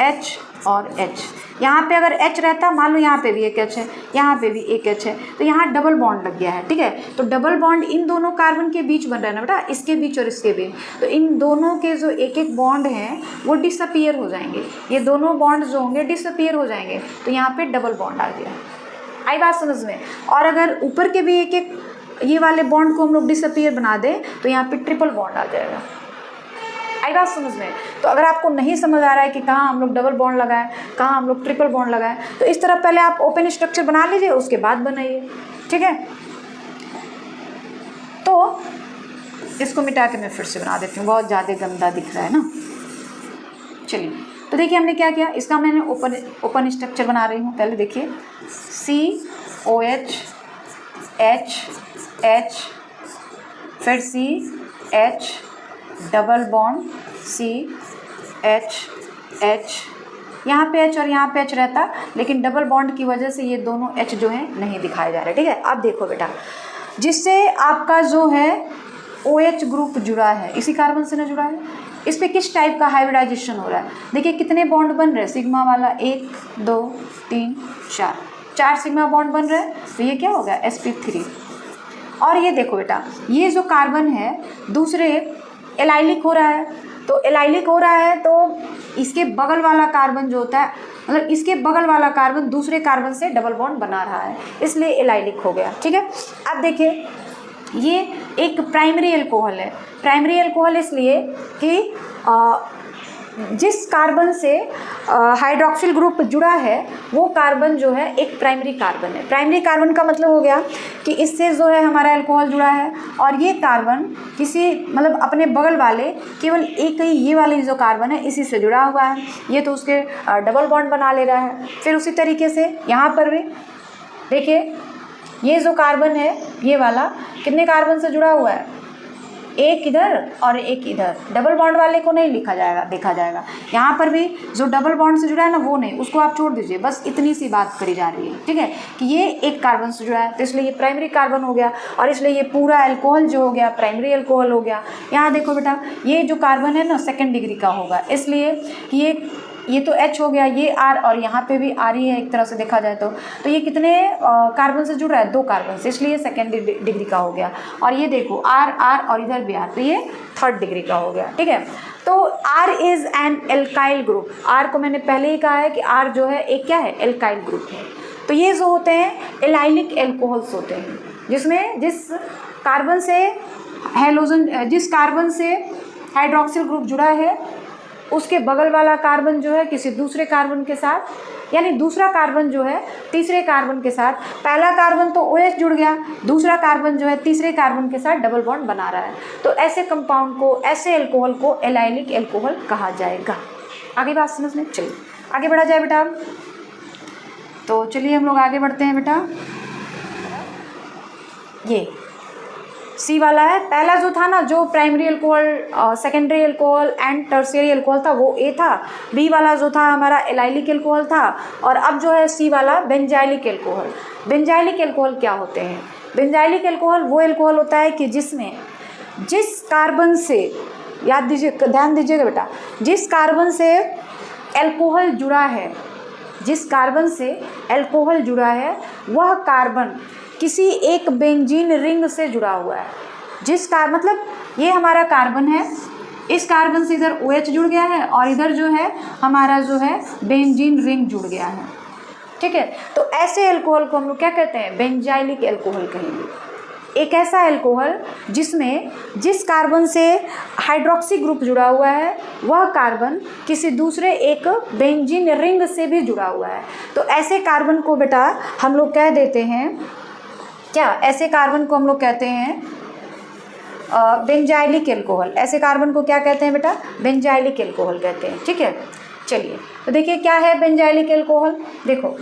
H और H, यहाँ पे अगर H रहता मान लो यहाँ पे भी एक H है, यहाँ पे भी एक H है, तो यहाँ डबल बॉन्ड लग गया है। ठीक है, तो डबल बॉन्ड इन दोनों कार्बन के बीच बन रहा है ना बेटा, इसके बीच और इसके बीच, तो इन दोनों के जो एक एक बॉन्ड हैं वो डिसअपीयर हो जाएंगे, ये दोनों बॉन्ड जो होंगे डिसअपीयर हो जाएंगे, तो यहाँ पे डबल बॉन्ड आ गया। आई बात समझ में। और अगर ऊपर के भी एक एक ये वाले बॉन्ड को हम लोग डिसअपीयर बना दें तो यहाँ पे ट्रिपल बॉन्ड आ जाएगा। आई बात समझ में। तो अगर आपको नहीं समझ आ रहा है कि कहाँ हम लोग डबल बॉन्ड लगाएं, कहाँ हम लोग ट्रिपल बॉन्ड लगाएं, तो इस तरह पहले आप ओपन स्ट्रक्चर बना लीजिए, उसके बाद बनाइए। ठीक है, तो इसको मिटा के मैं फिर से बना देती हूँ, बहुत ज़्यादा गंदा दिख रहा है ना। चलिए, तो देखिए हमने क्या किया, इसका मैंने ओपन स्ट्रक्चर बना रही हूँ। पहले देखिए COH H फिर CH double bond CH H, यहाँ पे H और यहाँ पे H रहता, लेकिन डबल बॉन्ड की वजह से ये दोनों H जो हैं नहीं दिखाए जा रहे। ठीक है, अब देखो बेटा, जिससे आपका जो है OH ग्रुप जुड़ा है इसी कार्बन से ना जुड़ा है, इस पर किस टाइप का हाइब्रिडाइजेशन हो रहा है। देखिए कितने बॉन्ड बन रहे हैं, सिग्मा वाला 1 2 3 4 सिग्मा बॉन्ड बन रहे हैं, तो ये क्या हो गया sp3। और ये देखो बेटा, ये जो कार्बन है दूसरे एलाइलिक हो रहा है, तो एलाइलिक हो रहा है तो इसके बगल वाला कार्बन जो होता है, मतलब इसके बगल वाला कार्बन दूसरे कार्बन से डबल बॉन्ड बना रहा है, इसलिए एलाइलिक हो गया। ठीक है, अब देखिए ये एक प्राइमरी एल्कोहल है। प्राइमरी एल्कोहल इसलिए कि जिस कार्बन से हाइड्रोक्सिल ग्रुप जुड़ा है वो कार्बन जो है एक प्राइमरी कार्बन है। प्राइमरी कार्बन का मतलब हो गया कि इससे जो है हमारा अल्कोहल जुड़ा है, और ये कार्बन किसी मतलब अपने बगल वाले केवल एक ही ये वाले जो कार्बन है इसी से जुड़ा हुआ है, ये तो उसके डबल बॉन्ड बना ले रहा है। फिर उसी तरीके से यहाँ पर भी देखिए ये जो कार्बन है ये वाला कितने कार्बन से जुड़ा हुआ है, एक इधर और एक इधर, डबल बॉन्ड वाले को नहीं लिखा जाएगा, देखा जाएगा। यहाँ पर भी जो डबल बॉन्ड से जुड़ा है ना वो नहीं, उसको आप छोड़ दीजिए, बस इतनी सी बात करी जा रही है। ठीक है, कि ये एक कार्बन से जुड़ा है तो इसलिए ये प्राइमरी कार्बन हो गया, और इसलिए ये पूरा अल्कोहल जो हो गया प्राइमरी अल्कोहल हो गया। यहाँ देखो बेटा, ये जो कार्बन है ना सेकेंड डिग्री का होगा, इसलिए कि ये तो H हो गया, ये R, और यहाँ पे भी R ही है एक तरह से देखा जाए तो ये कितने कार्बन से जुड़ रहा है, 2 कार्बन से, इसलिए सेकेंड डिग्री का हो गया। और ये देखो R और इधर भी R, तो ये थर्ड डिग्री का हो गया। ठीक है, तो R is an alkyl group. R को मैंने पहले ही कहा है कि R जो है एक क्या है, एल्काइल ग्रुप है। तो ये जो होते हैं एलाइलिक एल्कोहल्स होते हैं, जिसमें जिस कार्बन से हाइड्रोक्सिल ग्रुप जुड़ा है उसके बगल वाला कार्बन जो है किसी दूसरे कार्बन के साथ, यानी दूसरा कार्बन जो है तीसरे कार्बन के साथ, पहला कार्बन तो OH जुड़ गया, दूसरा कार्बन जो है तीसरे कार्बन के साथ डबल बॉन्ड बना रहा है, तो ऐसे कंपाउंड को, ऐसे एल्कोहल को एलाइलिक एल्कोहल कहा जाएगा। आगे बात समझ में, चलिए आगे बढ़ा जाए बेटा। तो चलिए हम लोग आगे बढ़ते हैं बेटा। ये सी वाला है, पहला जो था ना जो primary alcohol, secondary alcohol and tertiary alcohol था वो A था, बी वाला जो था हमारा एलाइलिक अल्कोहल था, और अब जो है सी वाला बेंजाइलिक अल्कोहल। बेंजाइलिक अल्कोहल क्या होते हैं, बेंजाइलिक अल्कोहल वो अल्कोहल होता है कि जिसमें जिस कार्बन से, याद दीजिए ध्यान दीजिएगा बेटा, जिस कार्बन से अल्कोहल जुड़ा है, जिस कार्बन से अल्कोहल जुड़ा है वह कार्बन किसी एक बेंजीन रिंग से जुड़ा हुआ है। जिस मतलब ये हमारा कार्बन है, इस कार्बन से इधर OH जुड़ गया है और इधर जो है हमारा जो है बेंजीन रिंग जुड़ गया है। ठीक है। तो ऐसे अल्कोहल को हम लोग क्या कहते हैं, बेंजाइलिक अल्कोहल कहेंगे। एक ऐसा अल्कोहल जिसमें जिस कार्बन से हाइड्रोक्सी ग्रुप जुड़ा हुआ है वह कार्बन किसी दूसरे एक बेंजीन रिंग से भी जुड़ा हुआ है। तो ऐसे कार्बन को बेटा हम लोग कह देते हैं क्या, ऐसे कार्बन को हम लोग कहते हैं बेंजाइलिक अल्कोहल। ऐसे कार्बन को क्या कहते हैं बेटा, बेंजाइलिक अल्कोहल कहते हैं। ठीक है, चलिए तो देखिए क्या है बेंजाइलिक अल्कोहल। देखो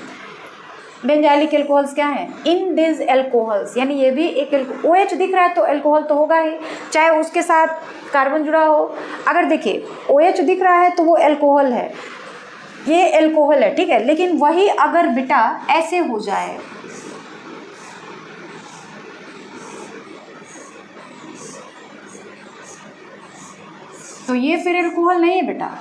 बेंजाइलिक अल्कोहल्स क्या हैं, इन दिस अल्कोहल्स, यानी ये भी एक OH दिख रहा है तो अल्कोहल तो होगा ही, चाहे उसके साथ कार्बन जुड़ा हो। अगर देखिए OH दिख रहा है तो वो अल्कोहल है, ये अल्कोहल है, ठीक है। लेकिन वही अगर बेटा ऐसे हो जाए, तो ये फिर अल्कोहल नहीं है बेटा।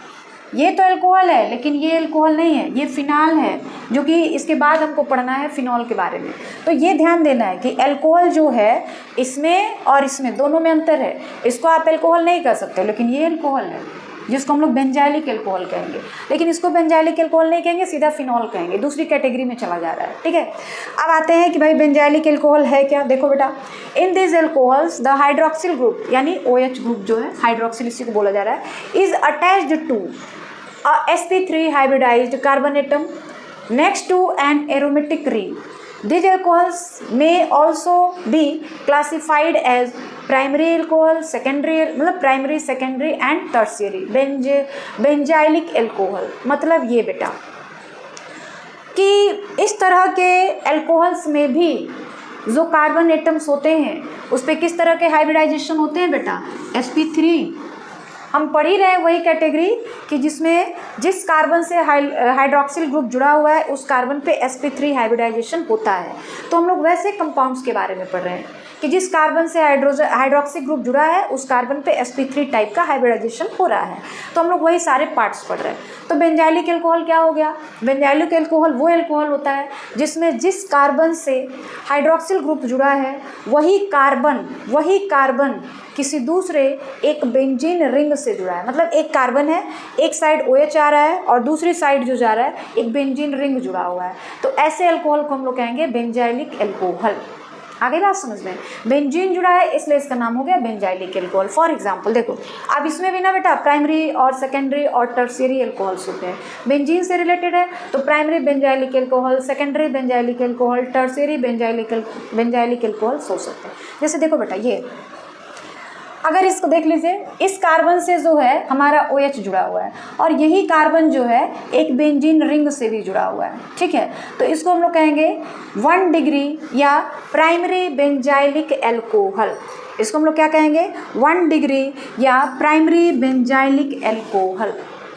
ये तो अल्कोहल है लेकिन ये अल्कोहल नहीं है, ये फिनाल है, जो कि इसके बाद हमको पढ़ना है फिनॉल के बारे में। तो ये ध्यान देना है कि अल्कोहल जो है इसमें और इसमें दोनों में अंतर है। इसको आप अल्कोहल नहीं कह सकते, लेकिन ये अल्कोहल है जिसको हम लोग बेंजाइलिक अल्कोहल कहेंगे। लेकिन इसको बेंजाइलिक अल्कोहल नहीं कहेंगे, सीधा फिनॉल कहेंगे, दूसरी कैटेगरी में चला जा रहा है। ठीक है, अब आते हैं कि भाई बेंजाइलिक अल्कोहल है क्या। देखो बेटा, in this alcohols the hydroxyl group, यानी OH ग्रुप जो है, हाइड्रोक्सिल इसी को बोला जा रहा है, is attached to sp3 hybridized carbon atom next to an aromatic ring. These alcohols may also be classified as primary alcohol, secondary, मतलब primary, secondary and tertiary benzylic alcohol। मतलब ये बेटा कि इस तरह के अल्कोहल्स में भी जो कार्बन एटम्स होते हैं उस पर किस तरह के हाइब्रिडाइजेशन होते हैं बेटा, sp3। हम पढ़ ही रहे हैं वही कैटेगरी कि जिसमें जिस कार्बन से हाइड्रोक्सिल ग्रुप जुड़ा हुआ है उस कार्बन पे sp3 हाइब्रिडाइजेशन होता है। तो हम लोग वैसे कंपाउंड्स के बारे में पढ़ रहे हैं कि जिस कार्बन से हाइड्रोक्सिल ग्रुप जुड़ा है उस कार्बन पे sp3 टाइप का हाइब्रिडाइजेशन हो रहा है। तो हम लोग वही सारे पार्ट्स पढ़ रहे हैं। तो बेंजाइलिक अल्कोहल क्या हो गया, बेंजाइलिक अल्कोहल वो अल्कोहल होता है जिसमें जिस कार्बन से हाइड्रोक्सिल ग्रुप जुड़ा है वही कार्बन किसी दूसरे एक बेंजीन रिंग से जुड़ा है। मतलब एक कार्बन है, एक साइड OH आ रहा है और दूसरी साइड जो जा रहा है एक बेंजीन रिंग जुड़ा हुआ है। तो ऐसे अल्कोहल को हम लोग कहेंगे बेंजाइलिक अल्कोहल। आगे बात समझ में, बेंजीन जुड़ा है इसलिए इसका नाम हो गया बेंजाइलिक अल्कोहल। फॉर एग्जांपल देखो, अब इसमें भी ना बेटा प्राइमरी और सेकेंडरी और टर्शियरी अल्कोहल्स होते हैं। बेंजीन से रिलेटेड है तो primary benzylic alcohol, secondary benzylic alcohol, tertiary benzylic alcohols हो सकते हैं। जैसे देखो बेटा, ये अगर इसको देख लीजिए, इस कार्बन से जो है हमारा OH जुड़ा हुआ है और यही कार्बन जो है एक बेंजीन रिंग से भी जुड़ा हुआ है। ठीक है, तो इसको हम लोग कहेंगे 1 डिग्री या प्राइमरी बेंजाइलिक अल्कोहल। इसको हम लोग क्या कहेंगे, 1 डिग्री या प्राइमरी बेंजाइलिक अल्कोहल।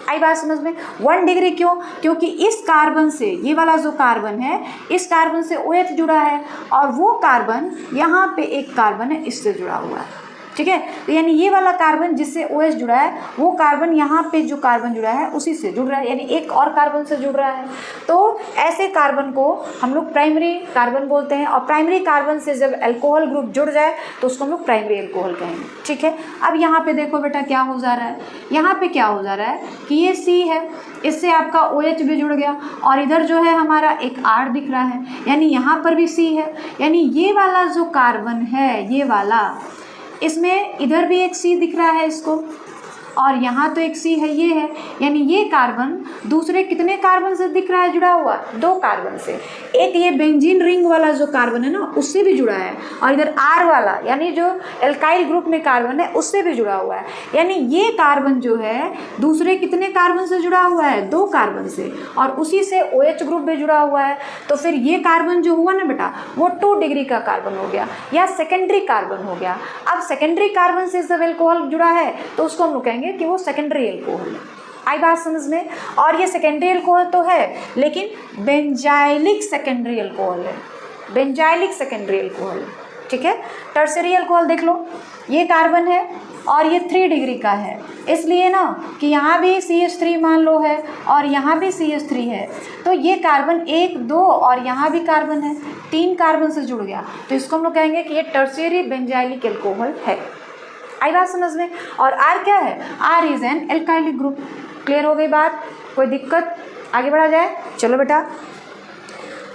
आई बात समझ में। 1 डिग्री क्यों, क्योंकि इस कार्बन से, ये वाला जो कार्बन है इस कार्बन से OH जुड़ा है और वो कार्बन यहाँ पे एक कार्बन है इससे जुड़ा हुआ है। ठीक है, तो यानी ये वाला कार्बन जिससे OH जुड़ा है वो कार्बन यहाँ पे जो कार्बन जुड़ा है उसी से जुड़ रहा है, यानी एक और कार्बन से जुड़ रहा है। तो ऐसे कार्बन को हम लोग प्राइमरी कार्बन बोलते हैं और प्राइमरी कार्बन से जब अल्कोहल ग्रुप जुड़ जाए तो उसको हम लोग प्राइमरी अल्कोहल कहेंगे। ठीक है, अब यहाँ पे देखो बेटा क्या हो जा रहा है, यहाँ पे क्या हो जा रहा है कि ये C है, इससे आपका OH भी जुड़ गया और इधर जो है हमारा एक R दिख रहा है, यानी यहाँ पर भी C है। यानी ये वाला जो कार्बन है, ये वाला, इसमें इधर भी एक C दिख रहा है इसको और यहाँ तो एक C है, ये है, यानी ये कार्बन दूसरे कितने कार्बन से दिख रहा है जुड़ा हुआ, 2 कार्बन से। एक ये बेंजीन रिंग वाला जो कार्बन है ना उससे भी जुड़ा है और इधर R वाला यानी जो एल्काइल ग्रुप में कार्बन है उससे भी जुड़ा हुआ है। यानी ये कार्बन जो है दूसरे कितने कार्बन से जुड़ा हुआ है, 2 कार्बन से, और उसी से OH ग्रुप भी जुड़ा हुआ है। तो फिर ये कार्बन जो हुआ ना बेटा वो 2 डिग्री का कार्बन हो गया या सेकेंडरी कार्बन हो गया। अब सेकेंडरी कार्बन से जब अल्कोहल जुड़ा है तो उसको हम लोग कहेंगे कि वो सेकेंडरी अल्कोहल है। आई बात समझ में। और ये सेकेंडरी अल्कोहल तो है लेकिन बेंजाइलिक सेकेंडरी अल्कोहल है, बेंजाइलिक सेकेंडरी अल्कोहल है। ठीक है, टर्शियरी अल्कोहल देख लो, ये कार्बन है और ये 3 डिग्री का है, इसलिए ना कि यहाँ भी CH3 मान लो है और यहाँ भी CH3 है, तो ये कार्बन 1, 2 और यहाँ भी कार्बन है, 3 कार्बन से जुड़ गया, तो इसको हम लोग कहेंगे कि ये टर्शियरी बेंजाइलिक अल्कोहल है। आई बात समझ में। और R क्या है, R is an alkylic group. Clear हो गई बात, कोई दिक्कत, आगे बढ़ा जाए। चलो बेटा,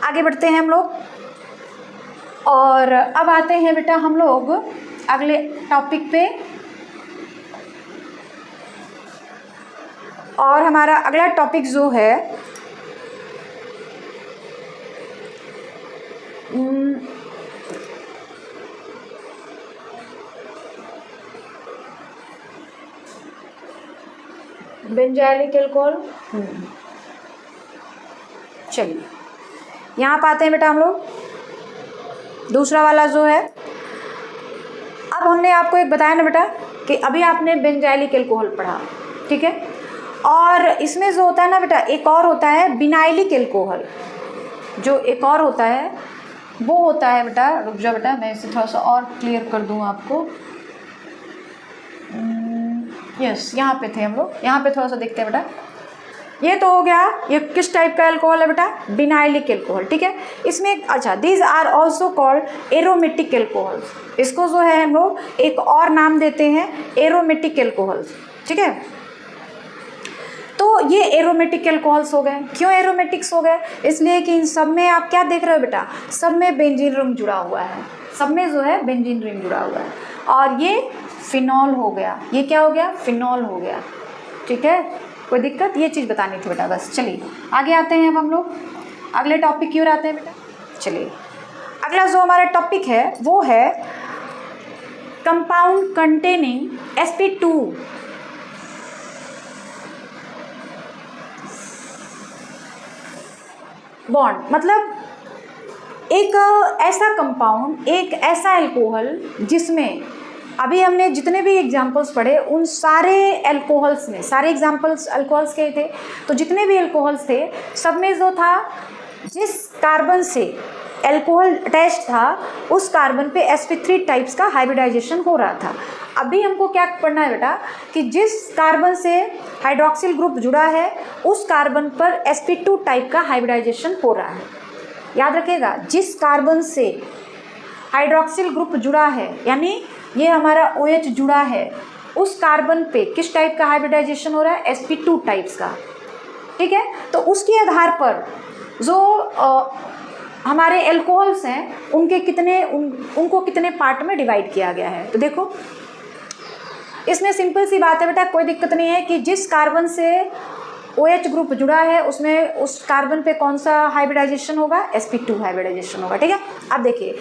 आगे बढ़ते हैं हम लोग, और अब आते हैं बेटा हम लोग अगले टॉपिक पे। और हमारा अगला टॉपिक जो है बेंजाइलिक अल्कोहल। चलिए यहाँ पाते हैं बेटा हम लोग दूसरा वाला जो है। अब हमने आपको एक बताया ना बेटा कि अभी आपने बेंजाइलिक अल्कोहल पढ़ा, ठीक है, और इसमें जो होता है ना बेटा एक और होता है विनाइलिक अल्कोहल। जो एक और होता है वो होता है बेटा, रुक जाओ बेटा मैं इसे थोड़ा सा और क्लियर कर दूँ आपको। यस, यहाँ पे थे हम लोग, यहाँ पे थोड़ा सा देखते हैं बेटा। ये तो हो गया, ये किस टाइप का अल्कोहल है बेटा, विनाइलिक अल्कोहल, ठीक है। इसमें अच्छा, these are also called aromatic alcohols. इसको जो है हम लोग एक और नाम देते हैं एरोमेटिक अल्कोहल्स, ठीक है। तो ये एरोमेटिक अल्कोहल्स हो गए। क्यों एरोमेटिक्स हो गए? इसलिए कि इन सब में आप क्या देख रहे हो बेटा, सब में बेंजीन रिंग जुड़ा हुआ है, सब में जो है बेंजीन रिंग जुड़ा हुआ है। और ये फिनॉल हो गया, ये क्या हो गया, फिनॉल हो गया, ठीक है। कोई दिक्कत? ये चीज़ बतानी थी बेटा बस। चलिए आगे आते हैं अब हम लोग अगले टॉपिक की ओर आते हैं बेटा। चलिए अगला जो हमारा टॉपिक है वो है कंपाउंड कंटेनिंग sp2 बॉन्ड। मतलब एक ऐसा कंपाउंड, एक ऐसा अल्कोहल जिसमें अभी हमने जितने भी एग्जाम्पल्स पढ़े उन सारे अल्कोहल्स में, सारे एग्जाम्पल्स अल्कोहल्स के थे, तो जितने भी अल्कोहल्स थे सब में जो था जिस कार्बन से अल्कोहल अटैच था उस कार्बन पे sp3 टाइप्स का हाइब्रिडाइजेशन हो रहा था। अभी हमको क्या पढ़ना है बेटा कि जिस कार्बन से हाइड्रोक्सिल ग्रुप जुड़ा है उस कार्बन पर sp2 टाइप का हाइब्रिडाइजेशन हो रहा है। याद रखिएगा, जिस कार्बन से हाइड्रोक्सिल ग्रुप जुड़ा है, यानी ये हमारा OH जुड़ा है, उस कार्बन पे किस टाइप का हाइब्रिडाइजेशन हो रहा है, sp2 टाइप्स का, ठीक है। तो उसके आधार पर जो हमारे अल्कोहल्स हैं उनके कितने उनको कितने पार्ट में डिवाइड किया गया है। तो देखो इसमें सिंपल सी बात है बेटा, कोई दिक्कत नहीं है कि जिस कार्बन से OH ग्रुप जुड़ा है उसमें उस कार्बन पे कौन सा हाइब्रिडाइजेशन होगा, sp2 हाइब्रिडाइजेशन होगा, ठीक है। अब देखिए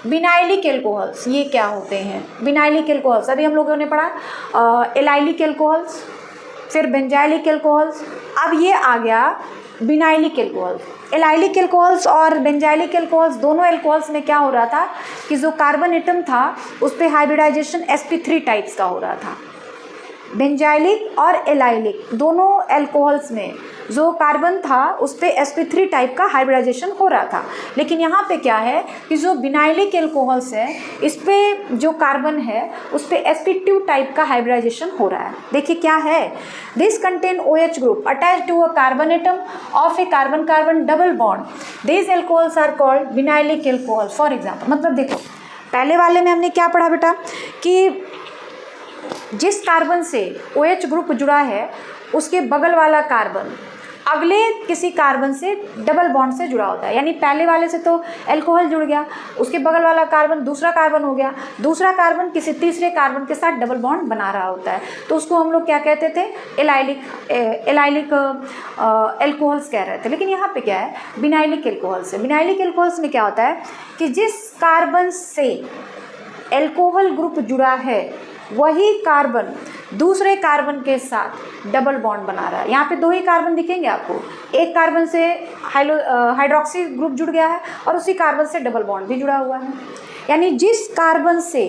विनाइलिक अल्कोहल्स ये क्या होते हैं। विनाइलिक अल्कोहल्स अभी हम लोगों ने पढ़ा, एलाइलिक अल्कोहल्स, फिर बेंजाइलिक अल्कोहल्स, अब ये आ गया विनाइलिक अल्कोहल्स। एलाइलिक अल्कोहल्स और बेंजाइलिक अल्कोहल्स दोनों अल्कोहल्स में क्या हो रहा था कि जो कार्बन एटम था उस पर हाइब्रिडाइजेशन sp3 टाइप्स का हो रहा था। बेंजाइलिक और एलाइलिक दोनों अल्कोहल्स में जो कार्बन था उस पर sp3 टाइप का हाइब्रिडाइजेशन हो रहा था। लेकिन यहाँ पे क्या है कि जो विनाइलिक अल्कोहल्स है इस पे जो कार्बन है उस पर sp2 टाइप का हाइब्रिडाइजेशन हो रहा है। देखिए क्या है, this contain OH group attach to a carbon atom of a carbon carbon double bond, this alcohols are called vinylic alcohol. For example, मतलब देखो पहले वाले में हमने क्या पढ़ा बेटा कि जिस कार्बन से OH ग्रुप जुड़ा है उसके बगल वाला कार्बन अगले किसी कार्बन से डबल बॉन्ड से जुड़ा होता है। यानी पहले वाले से तो अल्कोहल जुड़ गया, उसके बगल वाला कार्बन दूसरा कार्बन हो गया, दूसरा कार्बन किसी तीसरे कार्बन के साथ डबल बॉन्ड बना रहा होता है, तो उसको हम लोग क्या कहते थे, एलाइलिक अल्कोहल्स कह रहे थे। लेकिन यहाँ पे क्या है, विनाइलिक अल्कोहल्स है। विनाइलिक अल्कोहल्स में क्या होता है कि जिस कार्बन से अल्कोहल ग्रुप जुड़ा है वही कार्बन दूसरे कार्बन के साथ डबल बॉन्ड बना रहा है। यहाँ पे दो ही कार्बन दिखेंगे आपको, एक कार्बन से हाइड्रोक्सी ग्रुप जुड़ गया है और उसी कार्बन से डबल बॉन्ड भी जुड़ा हुआ है। यानी जिस कार्बन से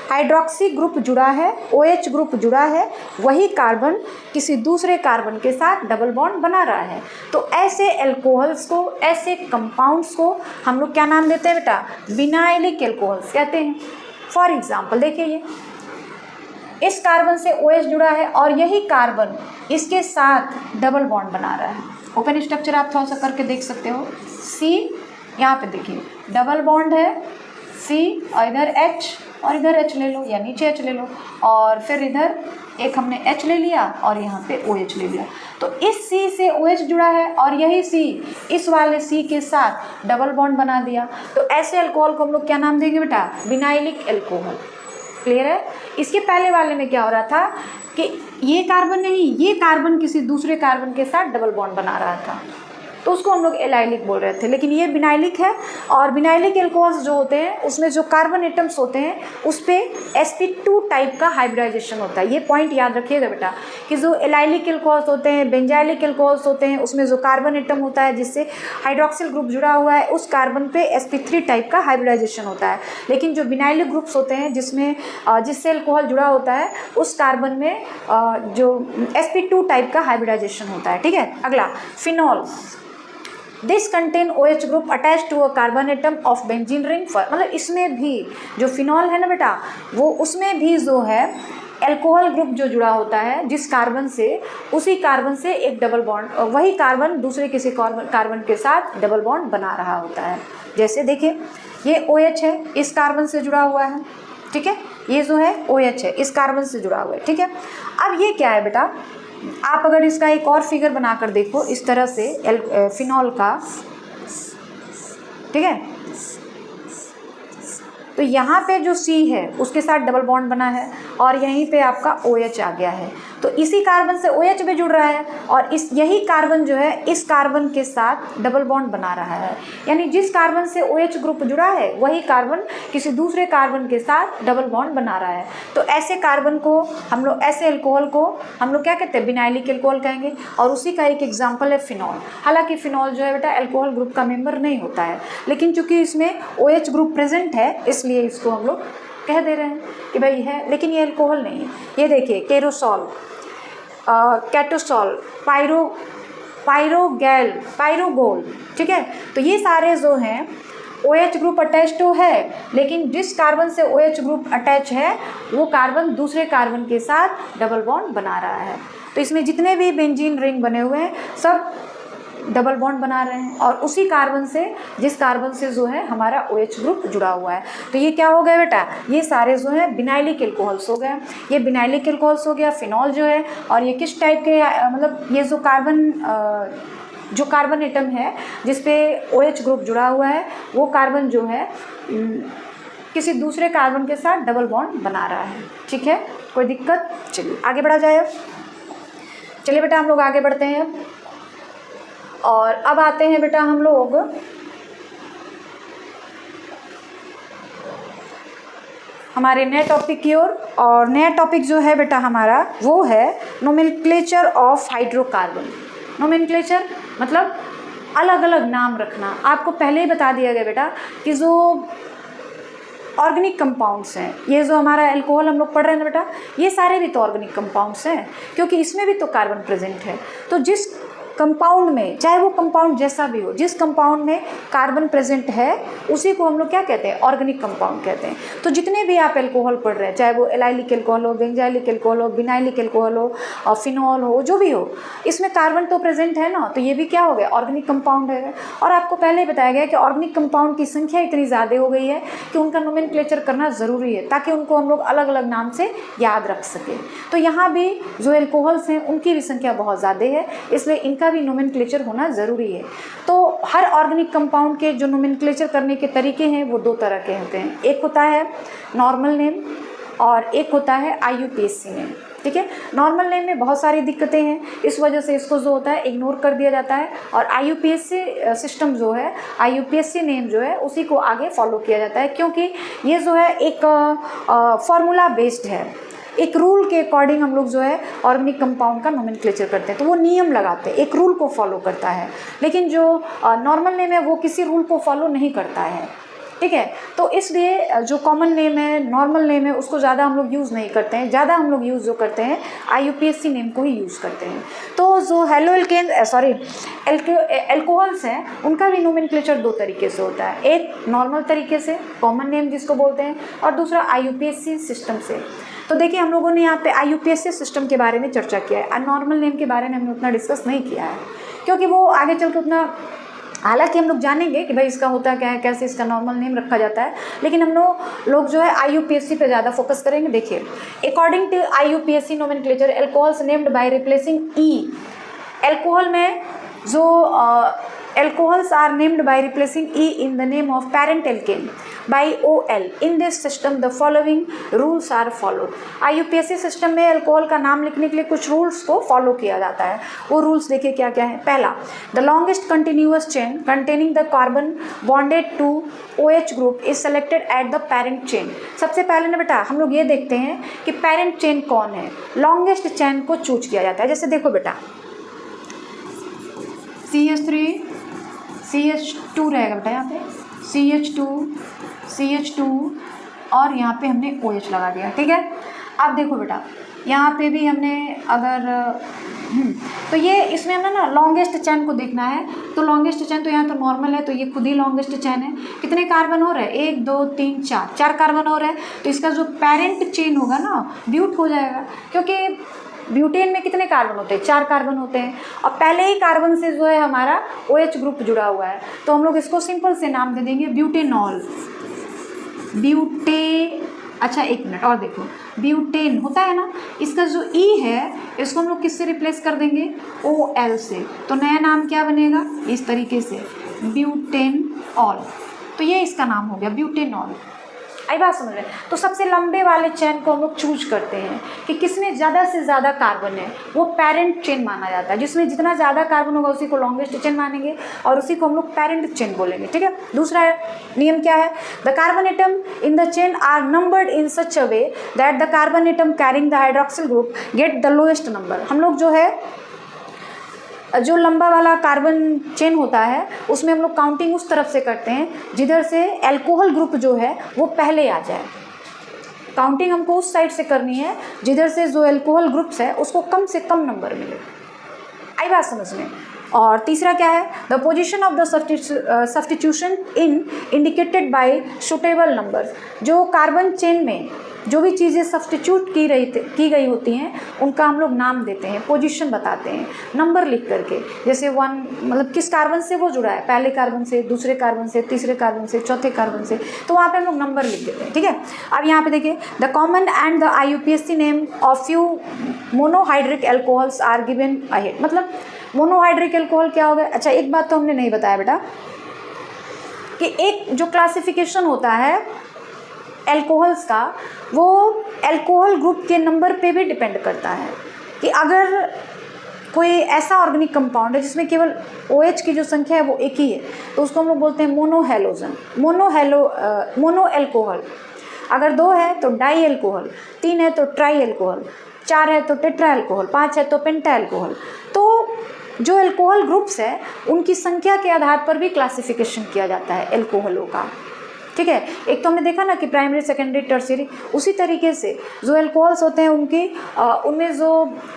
हाइड्रोक्सी ग्रुप जुड़ा है, OH ग्रुप जुड़ा है, वही कार्बन किसी दूसरे कार्बन के साथ डबल बॉन्ड बना रहा है। तो ऐसे अल्कोहल्स को, ऐसे कंपाउंड्स को हम लोग क्या नाम देते हैं बेटा, विनाइलिक अल्कोहल्स कहते हैं। फॉर एग्जाम्पल देखिए, ये इस कार्बन से OH जुड़ा है और यही कार्बन इसके साथ डबल बॉन्ड बना रहा है। ओपन स्ट्रक्चर आप थोड़ा सा करके देख सकते हो। C यहाँ पे देखिए डबल बॉन्ड है, C और इधर H और इधर H ले लो या नीचे H ले लो, और फिर इधर एक हमने H ले लिया और यहाँ पे OH ले लिया। तो इस C से OH जुड़ा है और यही C इस वाले C के साथ डबल बॉन्ड बना दिया। तो ऐसे अल्कोहल को हम लोग क्या नाम देंगे बेटा? Vinylic alcohol. क्लियर है? इसके पहले वाले में क्या हो रहा था कि ये कार्बन नहीं, ये कार्बन किसी दूसरे कार्बन के साथ डबल बॉन्ड बना रहा था, तो उसको हम लोग एलाइलिक बोल रहे थे। लेकिन ये बिनाइलिक है, और बिनाइलिक एल्कोहल्स जो होते हैं उसमें जो कार्बन एटम्स होते हैं उस पर sp2 टाइप का हाइब्रिडाइजेशन होता है। ये पॉइंट याद रखिएगा बेटा कि जो एलाइलिक एल्कोहल्स होते हैं, बेंजाइलिक एल्कोहल्स होते हैं, उसमें जो कार्बन एटम होता है जिससे हाइड्रोक्सिल ग्रुप जुड़ा हुआ है उस कार्बन पे sp3 टाइप का हाइब्रिडाइजेशन होता है। लेकिन जो बिनाइलिक ग्रुप्स होते हैं जिसमें जिससे एल्कोहल जुड़ा होता है उस कार्बन में जो sp2 टाइप का हाइब्रिडाइजेशन होता है। ठीक है, अगला phenol. This contain OH group attach to a carbon atom of benzene ring. मतलब इसमें भी जो फिनॉल है ना बेटा, वो उसमें भी जो है एल्कोहल ग्रुप जो जुड़ा होता है जिस कार्बन से, उसी कार्बन से एक डबल बॉन्ड, वही कार्बन दूसरे किसी कार्बन के साथ डबल बॉन्ड बना रहा होता है। जैसे देखिए ये OH है, इस कार्बन से जुड़ा हुआ है। ठीक है, ये जो है OH है, इस कार्बन से जुड़ा हुआ है। ठीक है, अब ये क्या है बेटा, आप अगर इसका एक और फिगर बनाकर देखो इस तरह से फिनॉल का, ठीक है, तो यहाँ पे जो C है उसके साथ डबल बॉन्ड बना है और यहीं पे आपका OH आ गया है। तो इसी कार्बन से OH भी जुड़ रहा है और इस यही कार्बन जो है इस कार्बन के साथ डबल बॉन्ड बना रहा है। यानी जिस कार्बन से OH ग्रुप जुड़ा है वही कार्बन किसी दूसरे कार्बन के साथ डबल बॉन्ड बना रहा है। तो ऐसे कार्बन को हम लोग, ऐसे अल्कोहल को हम लोग क्या कहते हैं? बिनाइलिक अल्कोहल कहेंगे। और उसी का एक एग्जाम्पल है फिनॉल। हालांकि फिनॉल जो है बेटा अल्कोहल ग्रुप का मेंबर नहीं होता है, लेकिन चूंकि इसमें OH ग्रुप प्रेजेंट है इसलिए इसको हम लोग कह दे रहे हैं कि भाई है, लेकिन ये अल्कोहल नहीं है। ये देखिए केरोसॉल, कैटोसॉल, पायरोगैल, पायरोगोल। ठीक है, तो ये सारे जो हैं OH ग्रुप अटैच तो है, लेकिन जिस कार्बन से OH ग्रुप अटैच है वो कार्बन दूसरे कार्बन के साथ डबल बॉन्ड बना रहा है। तो इसमें जितने भी बेंजीन रिंग बने हुए हैं सब डबल बॉन्ड बना रहे हैं और उसी कार्बन से, जिस कार्बन से जो है हमारा OH ग्रुप जुड़ा हुआ है। तो ये क्या हो गया बेटा? ये सारे जो है बिनाइलिक एल्कोहल्स हो गए। ये बिनाइलिक एल्कोहल्स हो गया फिनॉल जो है। और ये किस टाइप के, मतलब ये जो कार्बन एटम है जिस पे OH ग्रुप जुड़ा हुआ है वो कार्बन जो है किसी दूसरे कार्बन के साथ डबल बॉन्ड बना रहा है। ठीक है, कोई दिक्कत? चलिए आगे बढ़ा जाए। चलिए बेटा हम लोग आगे बढ़ते हैं और अब आते हैं बेटा हम लोग हमारे नए टॉपिक की ओर। और नया टॉपिक जो है बेटा हमारा वो है नोमेनक्लेचर ऑफ हाइड्रोकार्बन। नोमेनक्लेचर मतलब अलग अलग नाम रखना। आपको पहले ही बता दिया गया बेटा कि जो ऑर्गेनिक कंपाउंड्स हैं, ये जो हमारा अल्कोहल हम लोग पढ़ रहे हैं ना बेटा, ये सारे भी तो ऑर्गेनिक कंपाउंड्स हैं क्योंकि इसमें भी तो कार्बन प्रेजेंट है। तो जिस कंपाउंड में, चाहे वो कंपाउंड जैसा भी हो, जिस कंपाउंड में कार्बन प्रेजेंट है उसी को हम लोग क्या कहते हैं? ऑर्गेनिक कंपाउंड कहते हैं। तो जितने भी आप अल्कोहल पढ़ रहे हैं, चाहे वो एलाइलिक अल्कोहल हो, बेंजाइलिक अल्कोहल हो, बिनाइलिक अल्कोहल हो और फिनॉल हो, जो भी हो, इसमें कार्बन तो प्रेजेंट है ना, तो ये भी क्या हो गया? ऑर्गेनिक कंपाउंड है। और आपको पहले ही बताया गया कि ऑर्गेनिक कंपाउंड की संख्या इतनी ज़्यादा हो गई है कि उनका नोमेनक्लेचर करना ज़रूरी है ताकि उनको हम लोग अलग अलग नाम से याद रख सकें। तो यहाँ भी जो अल्कोहल्स हैं उनकी भी संख्या बहुत ज़्यादा है, इसलिए इनका भी नोमेनक्लेचर होना ज़रूरी है। तो हर ऑर्गेनिक कंपाउंड के जो नोमेनक्लेचर करने के तरीके हैं वो दो तरह के होते हैं। एक होता है नॉर्मल नेम और एक होता है IUPAC नेम। ठीक है, नॉर्मल नेम में बहुत सारी दिक्कतें हैं, इस वजह से इसको जो होता है इग्नोर कर दिया जाता है। और IUPAC सिस्टम जो है, IUPAC नेम जो है उसी को आगे फॉलो किया जाता है क्योंकि ये जो है एक फार्मूला बेस्ड है। एक रूल के अकॉर्डिंग हम लोग जो है ऑर्गेनिक कंपाउंड का नोमेनक्लेचर करते हैं। तो वो नियम लगाते हैं, एक रूल को फॉलो करता है। लेकिन जो नॉर्मल नेम है वो किसी रूल को फॉलो नहीं करता है। ठीक है, तो इसलिए जो कॉमन नेम है, नॉर्मल नेम है, उसको ज़्यादा हम लोग यूज़ नहीं करते हैं। ज़्यादा हम लोग यूज़ जो करते हैं IUPAC नेम को ही यूज़ करते हैं। तो जो एल्कोहल्स हैं उनका भी नोमेनक्लेचर दो तरीके से होता है। एक नॉर्मल तरीके से, कॉमन नेम जिसको बोलते हैं, और दूसरा IUPAC सिस्टम से। तो देखिए हम लोगों ने यहाँ पे IUPAC सिस्टम के बारे में चर्चा किया है। नॉर्मल नेम के बारे में हमने उतना डिस्कस नहीं किया है क्योंकि वो आगे चल के उतना हालांकि हम लोग जानेंगे कि भाई इसका होता क्या है, कैसे इसका नॉर्मल नेम रखा जाता है, लेकिन हम लोग जो है IUPAC पे ज़्यादा फोकस करेंगे। देखिए, according to IUPAC nomenclature, alcohols named by replacing e, alcohol में जो alcohols are named by replacing E in the name of parent alkane by OL. In this system the following rules are followed. IUPAC system में अल्कोहल का नाम लिखने के लिए कुछ रूल्स को फॉलो किया जाता है। वो रूल्स देखिए क्या क्या है। पहला, the longest continuous chain containing the carbon bonded to OH group is selected at the parent chain. सबसे पहले ना बेटा हम लोग ये देखते हैं कि पेरेंट चेन कौन है, लॉन्गेस्ट चेन को चूज किया जाता है। जैसे देखो बेटा, CH3 CH2 रहेगा बेटा, यहाँ पे CH2 और यहाँ पे हमने OH लगा दिया, ठीक है। अब देखो बेटा, यहाँ पे भी हमने अगर तो ये इसमें हमने ना लॉन्गेस्ट चैन को देखना है। तो लॉन्गेस्ट चैन तो यहाँ तो नॉर्मल है, तो ये खुद ही लॉन्गेस्ट चैन है। कितने कार्बन हो रहे हैं, 1 2 3 4 कार्बन हो रहे हैं। तो इसका जो पेरेंट चेन होगा ना ब्यूट हो जाएगा, क्योंकि ब्यूटेन में कितने कार्बन होते हैं, 4 कार्बन होते हैं, और पहले ही कार्बन से जो है हमारा OH ग्रुप जुड़ा हुआ है। तो हम लोग इसको सिंपल से नाम दे देंगे ब्यूटेनॉल, अच्छा एक मिनट और देखो, ब्यूटेन होता है ना, इसका जो E है इसको हम लोग किससे रिप्लेस कर देंगे, OL से। तो नया नाम क्या बनेगा, इस तरीके से ब्यूटेनॉल। तो ये इसका नाम हो गया ब्यूटेनॉल। आई बात समझ रहे हैं। तो सबसे लंबे वाले चेन को हम लोग चूज करते हैं कि किसमें ज़्यादा से ज़्यादा कार्बन है, वो पेरेंट चेन माना जाता है। जिसमें जितना ज़्यादा कार्बन होगा उसी को लॉन्गेस्ट चेन मानेंगे और उसी को हम लोग पेरेंट चेन बोलेंगे, ठीक है। दूसरा नियम क्या है, the carbon atom in the chain are numbered in such a way that the carbon atom carrying the hydroxyl group get the lowest number. हम लोग जो है जो लंबा वाला कार्बन चेन होता है उसमें हम लोग काउंटिंग उस तरफ से करते हैं जिधर से अल्कोहल ग्रुप जो है वो पहले आ जाए। काउंटिंग हमको उस साइड से करनी है जिधर से जो अल्कोहल ग्रुप्स है उसको कम से कम नंबर मिले। आई बात समझ में। और तीसरा क्या है, the position of the substitution in indicated by suitable number. जो कार्बन चेन में जो भी चीज़ें सब्स्टिट्यूट की गई होती हैं उनका हम लोग नाम देते हैं, पोजीशन बताते हैं नंबर लिख करके। जैसे 1 मतलब किस कार्बन से वो जुड़ा है, पहले कार्बन से, दूसरे कार्बन से, तीसरे कार्बन से, चौथे कार्बन से, तो वहाँ पे हम लोग नंबर लिख देते हैं, ठीक है। अब यहाँ पे देखिए, the common and the IUPAC name of few monohydric alcohols are given ahead. मतलब मोनोहाइड्रिक एल्कोहल क्या हो गया। अच्छा एक बात तो हमने नहीं बताया बेटा कि एक जो क्लासिफिकेशन होता है एल्कोहल्स का, वो एल्कोहल ग्रुप के नंबर पे भी डिपेंड करता है। कि अगर कोई ऐसा ऑर्गेनिक कंपाउंड है जिसमें केवल OH की जो संख्या है वो एक ही है तो उसको हम लोग बोलते हैं मोनोहेलोजन, मोनो एल्कोहल। अगर 2 है तो डाई एल्कोहल, 3 है तो ट्राई एल्कोहल, 4 है तो टेट्रा एल्कोहल, 5 है तो पेंटा एल्कोहल। तो जो एल्कोहल ग्रुप्स है उनकी संख्या के आधार पर भी क्लासिफिकेशन किया जाता है एल्कोहलों का, ठीक है। एक तो हमने देखा ना कि प्राइमरी, सेकेंडरी, टर्शियरी, उसी तरीके से जो एल्कोहल्स होते हैं उनमें जो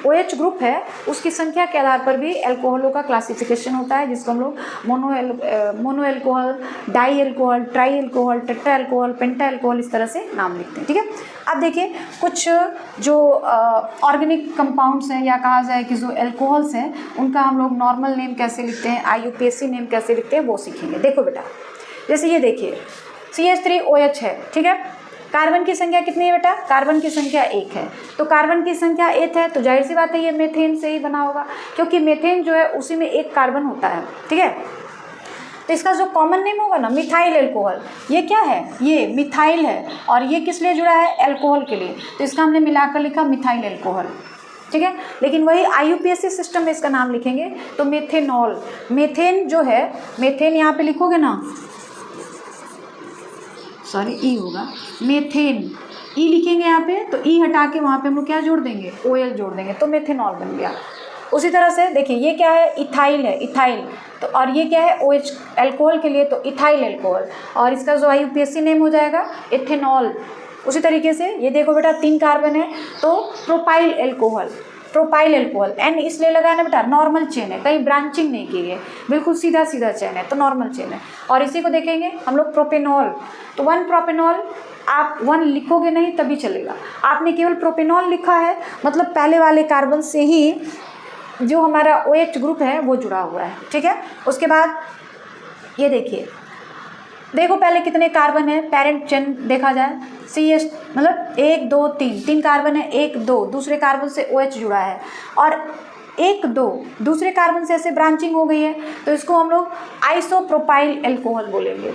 OH ग्रुप है उसकी संख्या के आधार पर भी एल्कोहलों का क्लासिफिकेशन होता है, जिसको हम लोग mono alcohol, di alcohol, tri alcohol, tetra alcohol, penta alcohol इस तरह से नाम लिखते हैं, ठीक है। अब देखिए कुछ जो ऑर्गेनिक कंपाउंड्स हैं या कहा जाए कि जो एल्कोहल्स हैं उनका हम लोग नॉर्मल नेम कैसे लिखते हैं, IUPAC नेम कैसे लिखते हैं वो सीखेंगे। देखो बेटा, जैसे ये देखिए CH3OH है, ठीक है। कार्बन की संख्या कितनी है बेटा, कार्बन की संख्या 1 है। तो कार्बन की संख्या 1 है तो जाहिर सी बात है ये मेथेन से ही बना होगा, क्योंकि मेथेन जो है उसी में 1 कार्बन होता है, ठीक है। तो इसका जो कॉमन नेम होगा ना मिथाइल एल्कोहल, ये क्या है, ये मिथाइल है और ये किस लिए जुड़ा है, एल्कोहल के लिए। तो इसका हमने मिलाकर लिखा मिथाइल एल्कोहल, ठीक है। लेकिन वही IUPAC सिस्टम में इसका नाम लिखेंगे तो मेथेनॉल। मेथेन जो है, मेथेन यहाँ पे लिखोगे ना, सॉरी E होगा, मेथेन E लिखेंगे यहाँ पे, तो E हटा के वहाँ पे हम लोग क्या जोड़ देंगे, OL जोड़ देंगे, तो मेथेनॉल बन गया। उसी तरह से देखिए ये क्या है, इथाइल है, इथाइल। तो और ये क्या है, OH एल्कोहल के लिए तो इथाइल एल्कोहल, और इसका जो IUPAC नेम हो जाएगा एथेनॉल। उसी तरीके से ये देखो बेटा 3 कार्बन है तो propyl alcohol, propyl alcohol. And इसलिए लगा ना बेटा, नॉर्मल चेन है, कहीं ब्रांचिंग नहीं की है, बिल्कुल सीधा सीधा चेन है तो नॉर्मल चेन है। और इसी को देखेंगे हम लोग प्रोपेनॉल। तो 1 प्रोपेनॉल, आप 1 लिखोगे नहीं तभी चलेगा, आपने केवल प्रोपेनॉल लिखा है मतलब पहले वाले कार्बन से ही जो हमारा OH ग्रुप है वो जुड़ा हुआ है, ठीक है। उसके बाद ये देखिए, देखो पहले कितने कार्बन है, पेरेंट चेन देखा जाए CH मतलब 1 2 3 3 कार्बन है, 1 2 दूसरे कार्बन से OH जुड़ा है और 1 2 दूसरे कार्बन से ऐसे ब्रांचिंग हो गई है, तो इसको हम लोग आइसोप्रोपाइल एल्कोहल बोलेंगे।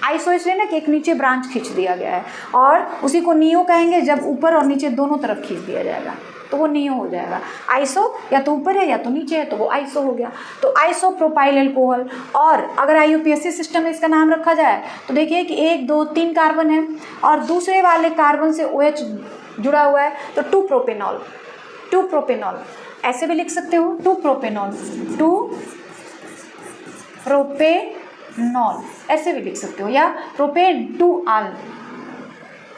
आइसो इसलिए ना कि एक नीचे ब्रांच खींच दिया गया है, और उसी को नियो कहेंगे जब ऊपर और नीचे दोनों तरफ खींच दिया जाएगा तो वो नियो हो जाएगा। आइसो या तो ऊपर है या तो नीचे है तो वो आइसो हो गया, तो आइसोप्रोपाइल एल्कोहल। और अगर IUPAC सिस्टम में इसका नाम रखा जाए तो देखिए कि 1 2 3 कार्बन है और दूसरे वाले कार्बन से OH जुड़ा हुआ है, तो 2 प्रोपेनॉल ऐसे भी लिख सकते हो, 2 प्रोपेनॉल ऐसे भी लिख सकते हो, या प्रोपेन 2 आल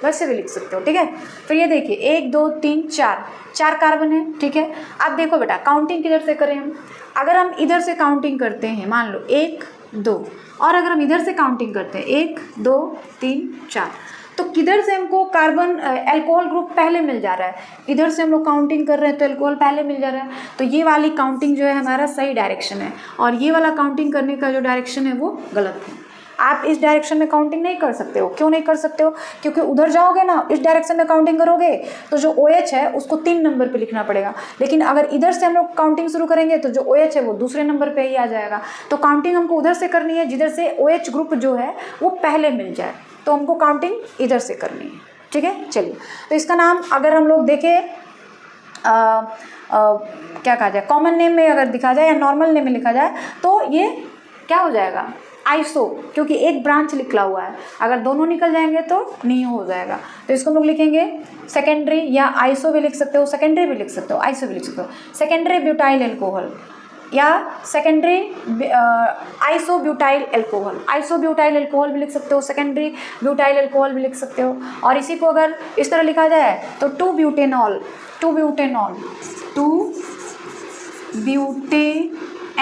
वैसे भी लिख सकते हो, ठीक है। फिर ये देखिए 1 2 3 4 कार्बन है, ठीक है। अब देखो बेटा काउंटिंग किधर से करें हम, अगर हम इधर से काउंटिंग करते हैं, मान लो 1 2, और अगर हम इधर से काउंटिंग करते हैं 1 2 3 4, तो किधर से हमको कार्बन अल्कोहल ग्रुप पहले मिल जा रहा है, इधर से हम लोग काउंटिंग कर रहे हैं तो अल्कोहल पहले मिल जा रहा है, तो ये वाली काउंटिंग जो है हमारा सही डायरेक्शन है, और ये वाला काउंटिंग करने का जो डायरेक्शन है वो गलत है। आप इस डायरेक्शन में काउंटिंग नहीं कर सकते हो। क्यों नहीं कर सकते हो? क्योंकि उधर जाओगे ना, इस डायरेक्शन में काउंटिंग करोगे तो जो OH है उसको 3 नंबर पे लिखना पड़ेगा, लेकिन अगर इधर से हम लोग काउंटिंग शुरू करेंगे तो जो OH है वो दूसरे नंबर पे ही आ जाएगा। तो काउंटिंग हमको उधर से करनी है जिधर से OH ग्रुप जो है वो पहले मिल जाए, तो हमको काउंटिंग इधर से करनी है, ठीक है। चलिए, तो इसका नाम अगर हम लोग देखें क्या कहा जाए, कॉमन नेम में अगर दिखा जाए या नॉर्मल नेम में लिखा जाए तो ये क्या हो जाएगा, आइसो, क्योंकि एक ब्रांच निकला हुआ है, अगर दोनों निकल जाएंगे तो नियो हो जाएगा। तो इसको हम लोग लिखेंगे सेकेंडरी, या आइसो भी लिख सकते हो, सेकेंडरी भी लिख सकते हो, आइसो भी लिख सकते हो, सेकेंडरी ब्यूटाइल एल्कोहल या सेकेंडरी आइसोब्यूटाइल एल्कोहल भी लिख सकते हो, सेकेंडरी ब्यूटाइल एल्कोहल भी लिख सकते हो। और इसी को अगर इस तरह लिखा जाए तो 2 ब्यूटेनॉल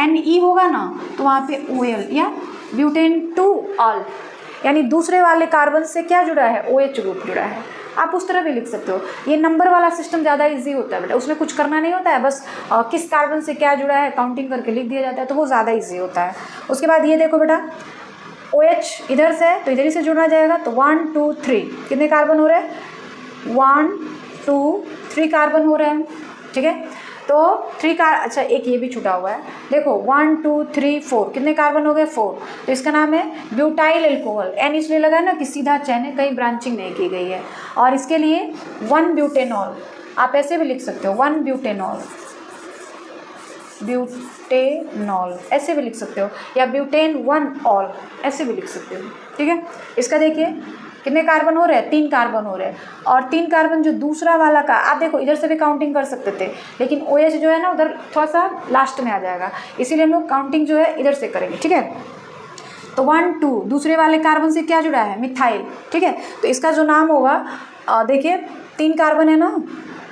NE होगा ना, तो वहाँ पे OL या ब्यूटेन 2 ऑल, यानी दूसरे वाले कार्बन से क्या जुड़ा है, OH ग्रुप जुड़ा है। आप उस तरह भी लिख सकते हो। ये नंबर वाला सिस्टम ज़्यादा इजी होता है बेटा, उसमें कुछ करना नहीं होता है, बस किस कार्बन से क्या जुड़ा है काउंटिंग करके लिख दिया जाता है, तो वो ज़्यादा इजी होता है। उसके बाद ये देखो बेटा, OH इधर से है तो इधर ही से जुड़ना जाएगा, तो 1 2 3 कितने कार्बन हो रहे हैं, 1 2 3 कार्बन हो रहे हैं, ठीक है। तो 3 अच्छा एक ये भी छूटा हुआ है, देखो 1 2 3 4 कितने कार्बन हो गए, 4, तो इसका नाम है ब्यूटाइल एल्कोहल। N इसलिए लगा ना कि सीधा चैन है, कहीं ब्रांचिंग नहीं की गई है। और इसके लिए 1 ब्यूटेनॉल आप ऐसे भी लिख सकते हो, 1 ब्यूटेनॉल ऐसे भी लिख सकते हो, या ब्यूटेन 1 ऑल ऐसे भी लिख सकते हो, ठीक है। इसका देखिए कितने कार्बन हो रहे हैं, 3 कार्बन हो रहे हैं, और 3 कार्बन जो दूसरा वाला का, आप देखो इधर से भी काउंटिंग कर सकते थे, लेकिन OH जो है ना उधर थोड़ा सा लास्ट में आ जाएगा, इसीलिए हम लोग काउंटिंग जो है इधर से करेंगे, ठीक है। तो 1 2 दूसरे वाले कार्बन से क्या जुड़ा है, मिथाइल, ठीक है। तो इसका जो नाम होगा, देखिए 3 कार्बन है ना,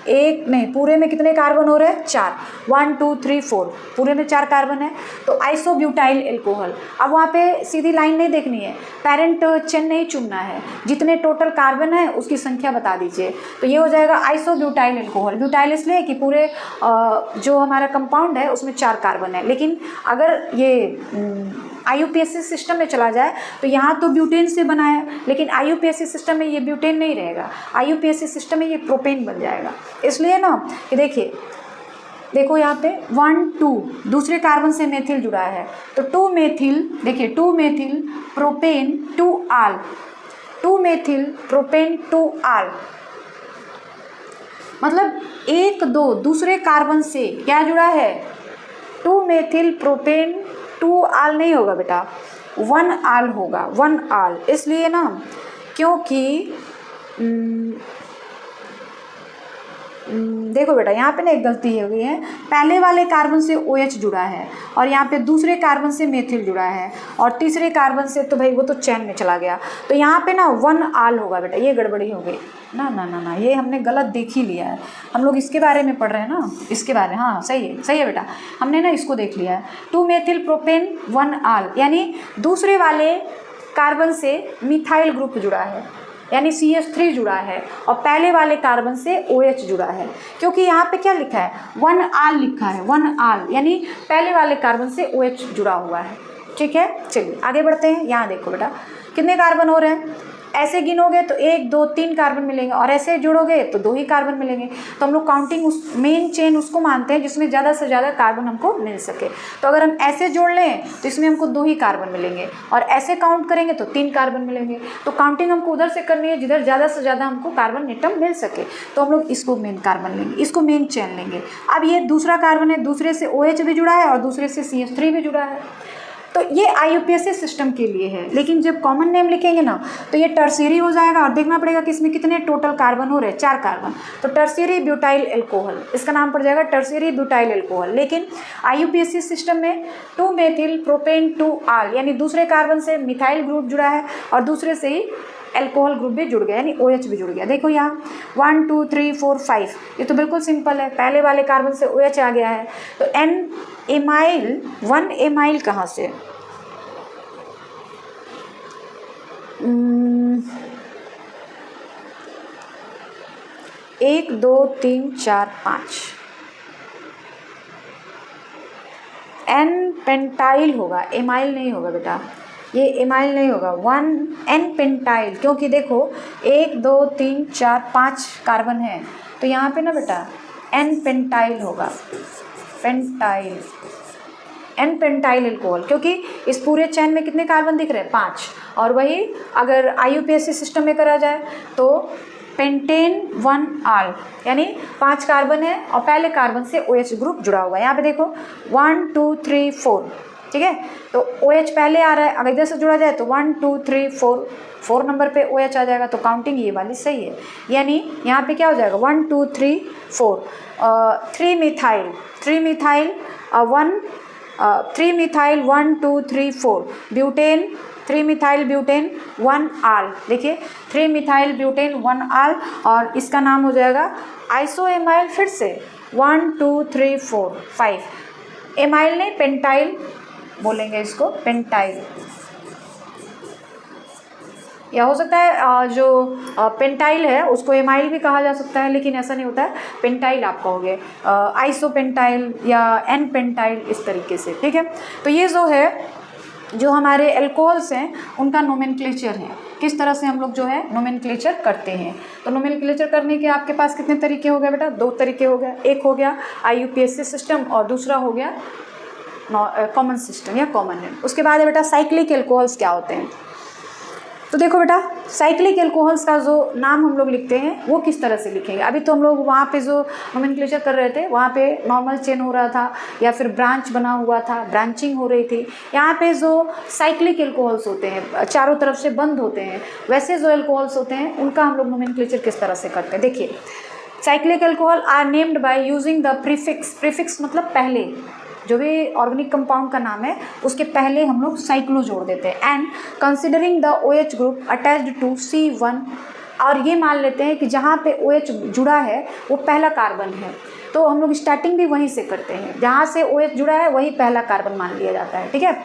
एक नहीं, पूरे में कितने कार्बन हो रहे हैं, 4, 1 2 3 4 पूरे में 4 कार्बन है, तो आइसोब्यूटाइल एल्कोहल। अब वहाँ पे सीधी लाइन नहीं देखनी है, पेरेंट चेन नहीं चुनना है, जितने टोटल कार्बन है उसकी संख्या बता दीजिए, तो ये हो जाएगा आइसोब्यूटाइल एल्कोहल। ब्यूटाइल इसलिए कि पूरे जो हमारा कंपाउंड है उसमें 4 कार्बन है, लेकिन अगर ये IUPAC सिस्टम में चला जाए तो यहाँ तो ब्यूटेन से बना है, लेकिन IUPAC सिस्टम में ये ब्यूटेन नहीं रहेगा, IUPAC सिस्टम में ये प्रोपेन बन जाएगा। इसलिए ना कि देखो यहाँ पे 1 2 दूसरे कार्बन से मेथिल जुड़ा है, तो 2 मेथिल, देखिए 2 मेथिल प्रोपेन 2 आल, 2 मेथिल प्रोपेन 2 आल, मतलब 1 2 दूसरे कार्बन से क्या जुड़ा है, 2 मेथिल प्रोपेन 2 आल नहीं होगा बेटा, 1 आल होगा, 1 आल। इसलिए ना क्योंकि देखो बेटा यहाँ पे ना एक गलती हो गई है, पहले वाले कार्बन से OH जुड़ा है और यहाँ पे दूसरे कार्बन से मेथिल जुड़ा है, और तीसरे कार्बन से तो भाई वो तो चैन में चला गया, तो यहाँ पे ना 1 आल होगा बेटा, ये गड़बड़ी हो गई ना ना ना ना, ये हमने गलत देख ही लिया है, हम लोग इसके बारे में पढ़ रहे हैं ना, इसके बारे में, हाँ सही है बेटा, हमने ना इसको देख लिया है। 2 मेथिल प्रोपेन 1 आल, यानी दूसरे वाले कार्बन से मिथाइल ग्रुप जुड़ा है, यानी CH3 जुड़ा है, और पहले वाले कार्बन से OH जुड़ा है, क्योंकि यहाँ पे क्या लिखा है, 1 आल लिखा है, 1 आल, यानी पहले वाले कार्बन से OH जुड़ा हुआ है, ठीक है, चलिए आगे बढ़ते हैं। यहाँ देखो बेटा कितने कार्बन हो रहे हैं, ऐसे गिनोगे तो 1 2 3 कार्बन मिलेंगे और ऐसे जोड़ोगे तो 2 ही कार्बन मिलेंगे। तो हम लोग काउंटिंग उस मेन चेन उसको मानते हैं जिसमें ज़्यादा से ज़्यादा कार्बन हमको मिल सके। तो अगर हम ऐसे जोड़ लें तो इसमें हमको 2 ही कार्बन मिलेंगे और ऐसे काउंट करेंगे तो 3 कार्बन मिलेंगे। तो काउंटिंग हमको उधर से करनी है जिधर ज़्यादा से ज़्यादा हमको कार्बन एटम मिल सके। तो हम लोग इसको मेन कार्बन लेंगे, इसको मेन चेन लेंगे। अब ये दूसरा कार्बन है, दूसरे से OH भी जुड़ा है और दूसरे से CH3 भी जुड़ा है। तो ये IUPAC सिस्टम के लिए है, लेकिन जब कॉमन नेम लिखेंगे ना तो ये टर्शियरी हो जाएगा और देखना पड़ेगा कि इसमें कितने टोटल कार्बन हो रहे हैं, 4 कार्बन। तो टर्शियरी ब्यूटाइल एल्कोहल इसका नाम पड़ जाएगा, टर्शियरी ब्यूटाइल एल्कोहल। लेकिन IUPAC सिस्टम में 2 मेथिल प्रोपेन 2 आल यानी दूसरे कार्बन से मिथाइल ग्रुप जुड़ा है और दूसरे से ही एल्कोहल ग्रुप भी जुड़ गया यानी OH भी जुड़ गया। देखो यहाँ 1 2 3 4 5, ये तो बिल्कुल सिंपल है, पहले वाले कार्बन से OH आ गया है। तो N एमाइल 1 एमाइल कहाँ से, 1 2 3 4 5 N पेंटाइल होगा, एमाइल नहीं होगा बेटा, ये एमाइल नहीं होगा। 1 N पेंटाइल, क्योंकि देखो 1 2 3 4 5 कार्बन है तो यहाँ पे ना बेटा N पेंटाइल होगा, पेंटाइल N पेंटाइल एल्कोहल, क्योंकि इस पूरे चैन में कितने कार्बन दिख रहे हैं, 5। और वही अगर IUPAC सिस्टम में करा जाए तो पेंटेन 1 आल यानी 5 कार्बन है और पहले कार्बन से OH ग्रुप जुड़ा हुआ है। यहाँ पे देखो 1 2 3 4, ठीक है। तो OH पहले आ रहा है, अगर इधर से जुड़ा जाए तो 1 2 3 4 नंबर पे OH आ जाएगा। तो काउंटिंग ये वाली सही है, यानी यहाँ पे क्या हो जाएगा 1 2 3 4 3 methyl 3 methyl 1 2 3 4 butane 3 methyl butane 1 आल, देखिए 3 मिथाइल ब्यूटेन 1 आल और इसका नाम हो जाएगा आइसोएमाइल। फिर से 1 2 3 4 5, एमाइल नहीं पेंटाइल बोलेंगे इसको, पेंटाइल। या हो सकता है जो पेंटाइल है उसको एमाइल भी कहा जा सकता है, लेकिन ऐसा नहीं होता है, पेंटाइल आप कहोगे, आइसोपेंटाइल या एन पेंटाइल इस तरीके से, ठीक है। तो ये जो है जो हमारे एल्कोहल्स हैं उनका नोमेनक्लेचर है, किस तरह से हम लोग जो है नोमेनक्लेचर करते हैं। तो नोमेनक्लेचर करने के आपके पास कितने तरीके हो गए बेटा, 2 तरीके हो गए। एक हो गया IUPAC सिस्टम और दूसरा हो गया कॉमन सिस्टम या कॉमन नेम। उसके बाद है बेटा साइक्लिक एल्कोहल्स क्या होते हैं। तो देखो बेटा साइक्लिक एल्कोहल्स का जो नाम हम लोग लिखते हैं वो किस तरह से लिखेंगे। अभी तो हम लोग वहाँ पे जो नोमेनक्लेचर कर रहे थे वहाँ पे नॉर्मल चेन हो रहा था या फिर ब्रांच बना हुआ था, ब्रांचिंग हो रही थी। यहाँ पे जो साइक्लिक एल्कोहल्स होते हैं चारों तरफ से बंद होते हैं, वैसे जो एल्कोहल्स होते हैं उनका हम लोग नोमेनक्लेचर किस तरह से करते हैं। देखिए cyclic alcohol are named by using the prefix, prefix मतलब पहले, जो भी ऑर्गेनिक कंपाउंड का नाम है उसके पहले हम लोग साइक्लो जोड़ देते हैं। And considering the OH group attached to C1, और ये मान लेते हैं कि जहाँ पे OH जुड़ा है वो पहला कार्बन है, तो हम लोग स्टार्टिंग भी वहीं से करते हैं, जहाँ से OH जुड़ा है वही पहला कार्बन मान लिया जाता है, ठीक है।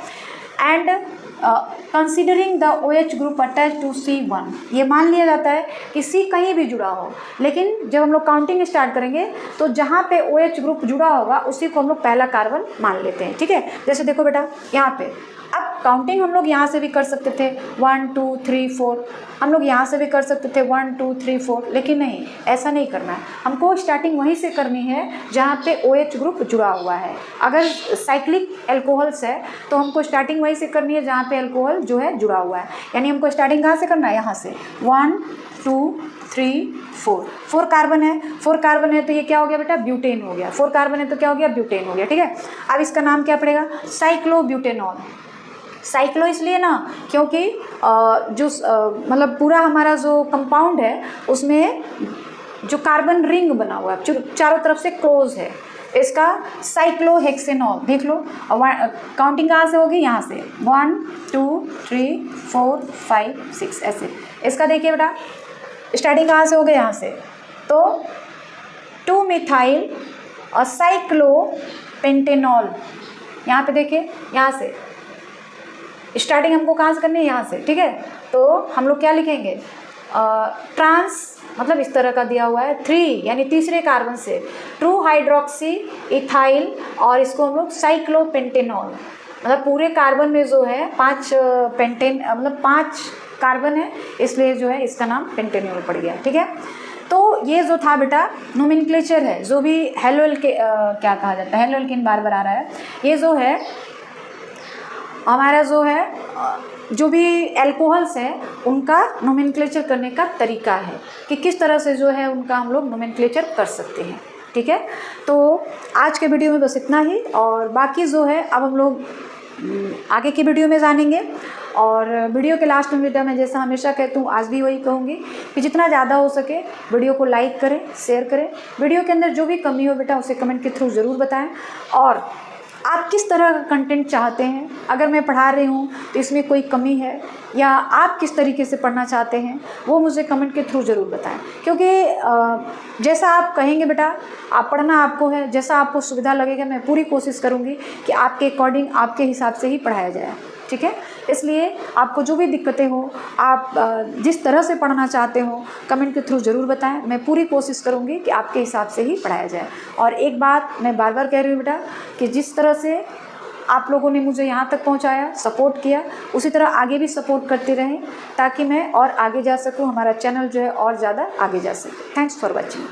And considering the OH group attach to C1, ये मान लिया जाता है कि C कहीं भी जुड़ा हो, लेकिन जब हम लोग काउंटिंग स्टार्ट करेंगे तो जहाँ पे OH ग्रुप जुड़ा होगा उसी को हम लोग पहला कार्बन मान लेते हैं, ठीक है। जैसे देखो बेटा यहाँ पे अब काउंटिंग हम लोग यहाँ से भी कर सकते थे 1 2 3 4, हम लोग यहाँ से भी कर सकते थे 1 2 3 4, लेकिन नहीं, ऐसा नहीं करना है, हमको स्टार्टिंग वहीं से करनी है जहाँ पे OH ग्रुप जुड़ा हुआ है। अगर साइक्लिक एल्कोहल्स है तो हमको स्टार्टिंग वहीं से करनी है जहाँ पे एल्कोहल जो है जुड़ा हुआ है, यानी हमको स्टार्टिंग कहाँ से करना है, यहाँ से 1 2 3 4 कार्बन है, 4 कार्बन है तो ये क्या हो गया बेटा, ब्यूटेन हो गया। 4 कार्बन है तो क्या हो गया, ब्यूटेन हो गया, ठीक है। अब इसका नाम क्या पड़ेगा, साइक्लोब्यूटेनॉल। साइक्लो इसलिए ना क्योंकि जो मतलब पूरा हमारा जो कंपाउंड है उसमें जो कार्बन रिंग बना हुआ है चारों तरफ से क्लोज है, इसका साइक्लोहेक्सेनॉल। देख लो काउंटिंग कहाँ से होगी, यहाँ से 1 2 3 4 5 6 ऐसे। इसका देखिए बेटा स्टार्टिंग कहाँ से हो गई, यहाँ से, तो 2 मिथाइल और साइक्लोपेंटेनॉल। यहाँ पे देखिए यहाँ से स्टार्टिंग हमको कहाँ से करनी है, यहाँ से, ठीक है। तो हम लोग क्या लिखेंगे, ट्रांस मतलब इस तरह का दिया हुआ है 3 यानी तीसरे कार्बन से ट्रू हाइड्रोक्सी इथाइल और इसको हम लोग साइक्लोपेंटेनॉल। मतलब पूरे कार्बन में जो है 5 पेंटेन मतलब 5 कार्बन है, इसलिए जो है इसका नाम पेंटेनॉल पड़ गया। ठीक है, तो ये जो था बेटा नोमेनक्लेचर है, जो भी क्या कहा जाता है, हेलोएल्केन बार बार आ रहा है, ये जो है हमारा जो है जो भी एल्कोहल्स है उनका नोमेनक्लेचर करने का तरीका है कि किस तरह से जो है उनका हम लोग नोमेनक्लेचर कर सकते हैं। ठीक है, तो आज के वीडियो में बस इतना ही, और बाकी जो है अब हम लोग आगे की वीडियो में जानेंगे। और वीडियो के लास्ट में बेटा मैं जैसा हमेशा कहती हूँ, आज भी वही कहूँगी कि जितना ज़्यादा हो सके वीडियो को लाइक करें, शेयर करें। वीडियो के अंदर जो भी कमी हो बेटा उसे कमेंट के थ्रू ज़रूर बताएं, और आप किस तरह का कंटेंट चाहते हैं, अगर मैं पढ़ा रही हूँ तो इसमें कोई कमी है या आप किस तरीके से पढ़ना चाहते हैं वो मुझे कमेंट के थ्रू ज़रूर बताएं। क्योंकि जैसा आप कहेंगे बेटा, आप पढ़ना आपको है, जैसा आपको सुविधा लगेगा मैं पूरी कोशिश करूँगी कि आपके अकॉर्डिंग आपके हिसाब से ही पढ़ाया जाए। ठीक है, इसलिए आपको जो भी दिक्कतें हो, आप जिस तरह से पढ़ना चाहते हो कमेंट के थ्रू ज़रूर बताएं। मैं पूरी कोशिश करूँगी कि आपके हिसाब से ही पढ़ाया जाए। और एक बात मैं बार बार कह रही हूँ बेटा कि जिस तरह से आप लोगों ने मुझे यहाँ तक पहुँचाया, सपोर्ट किया, उसी तरह आगे भी सपोर्ट करते रहें ताकि मैं और आगे जा सकूँ, हमारा चैनल जो है और ज़्यादा आगे जा सके। Thanks for watching.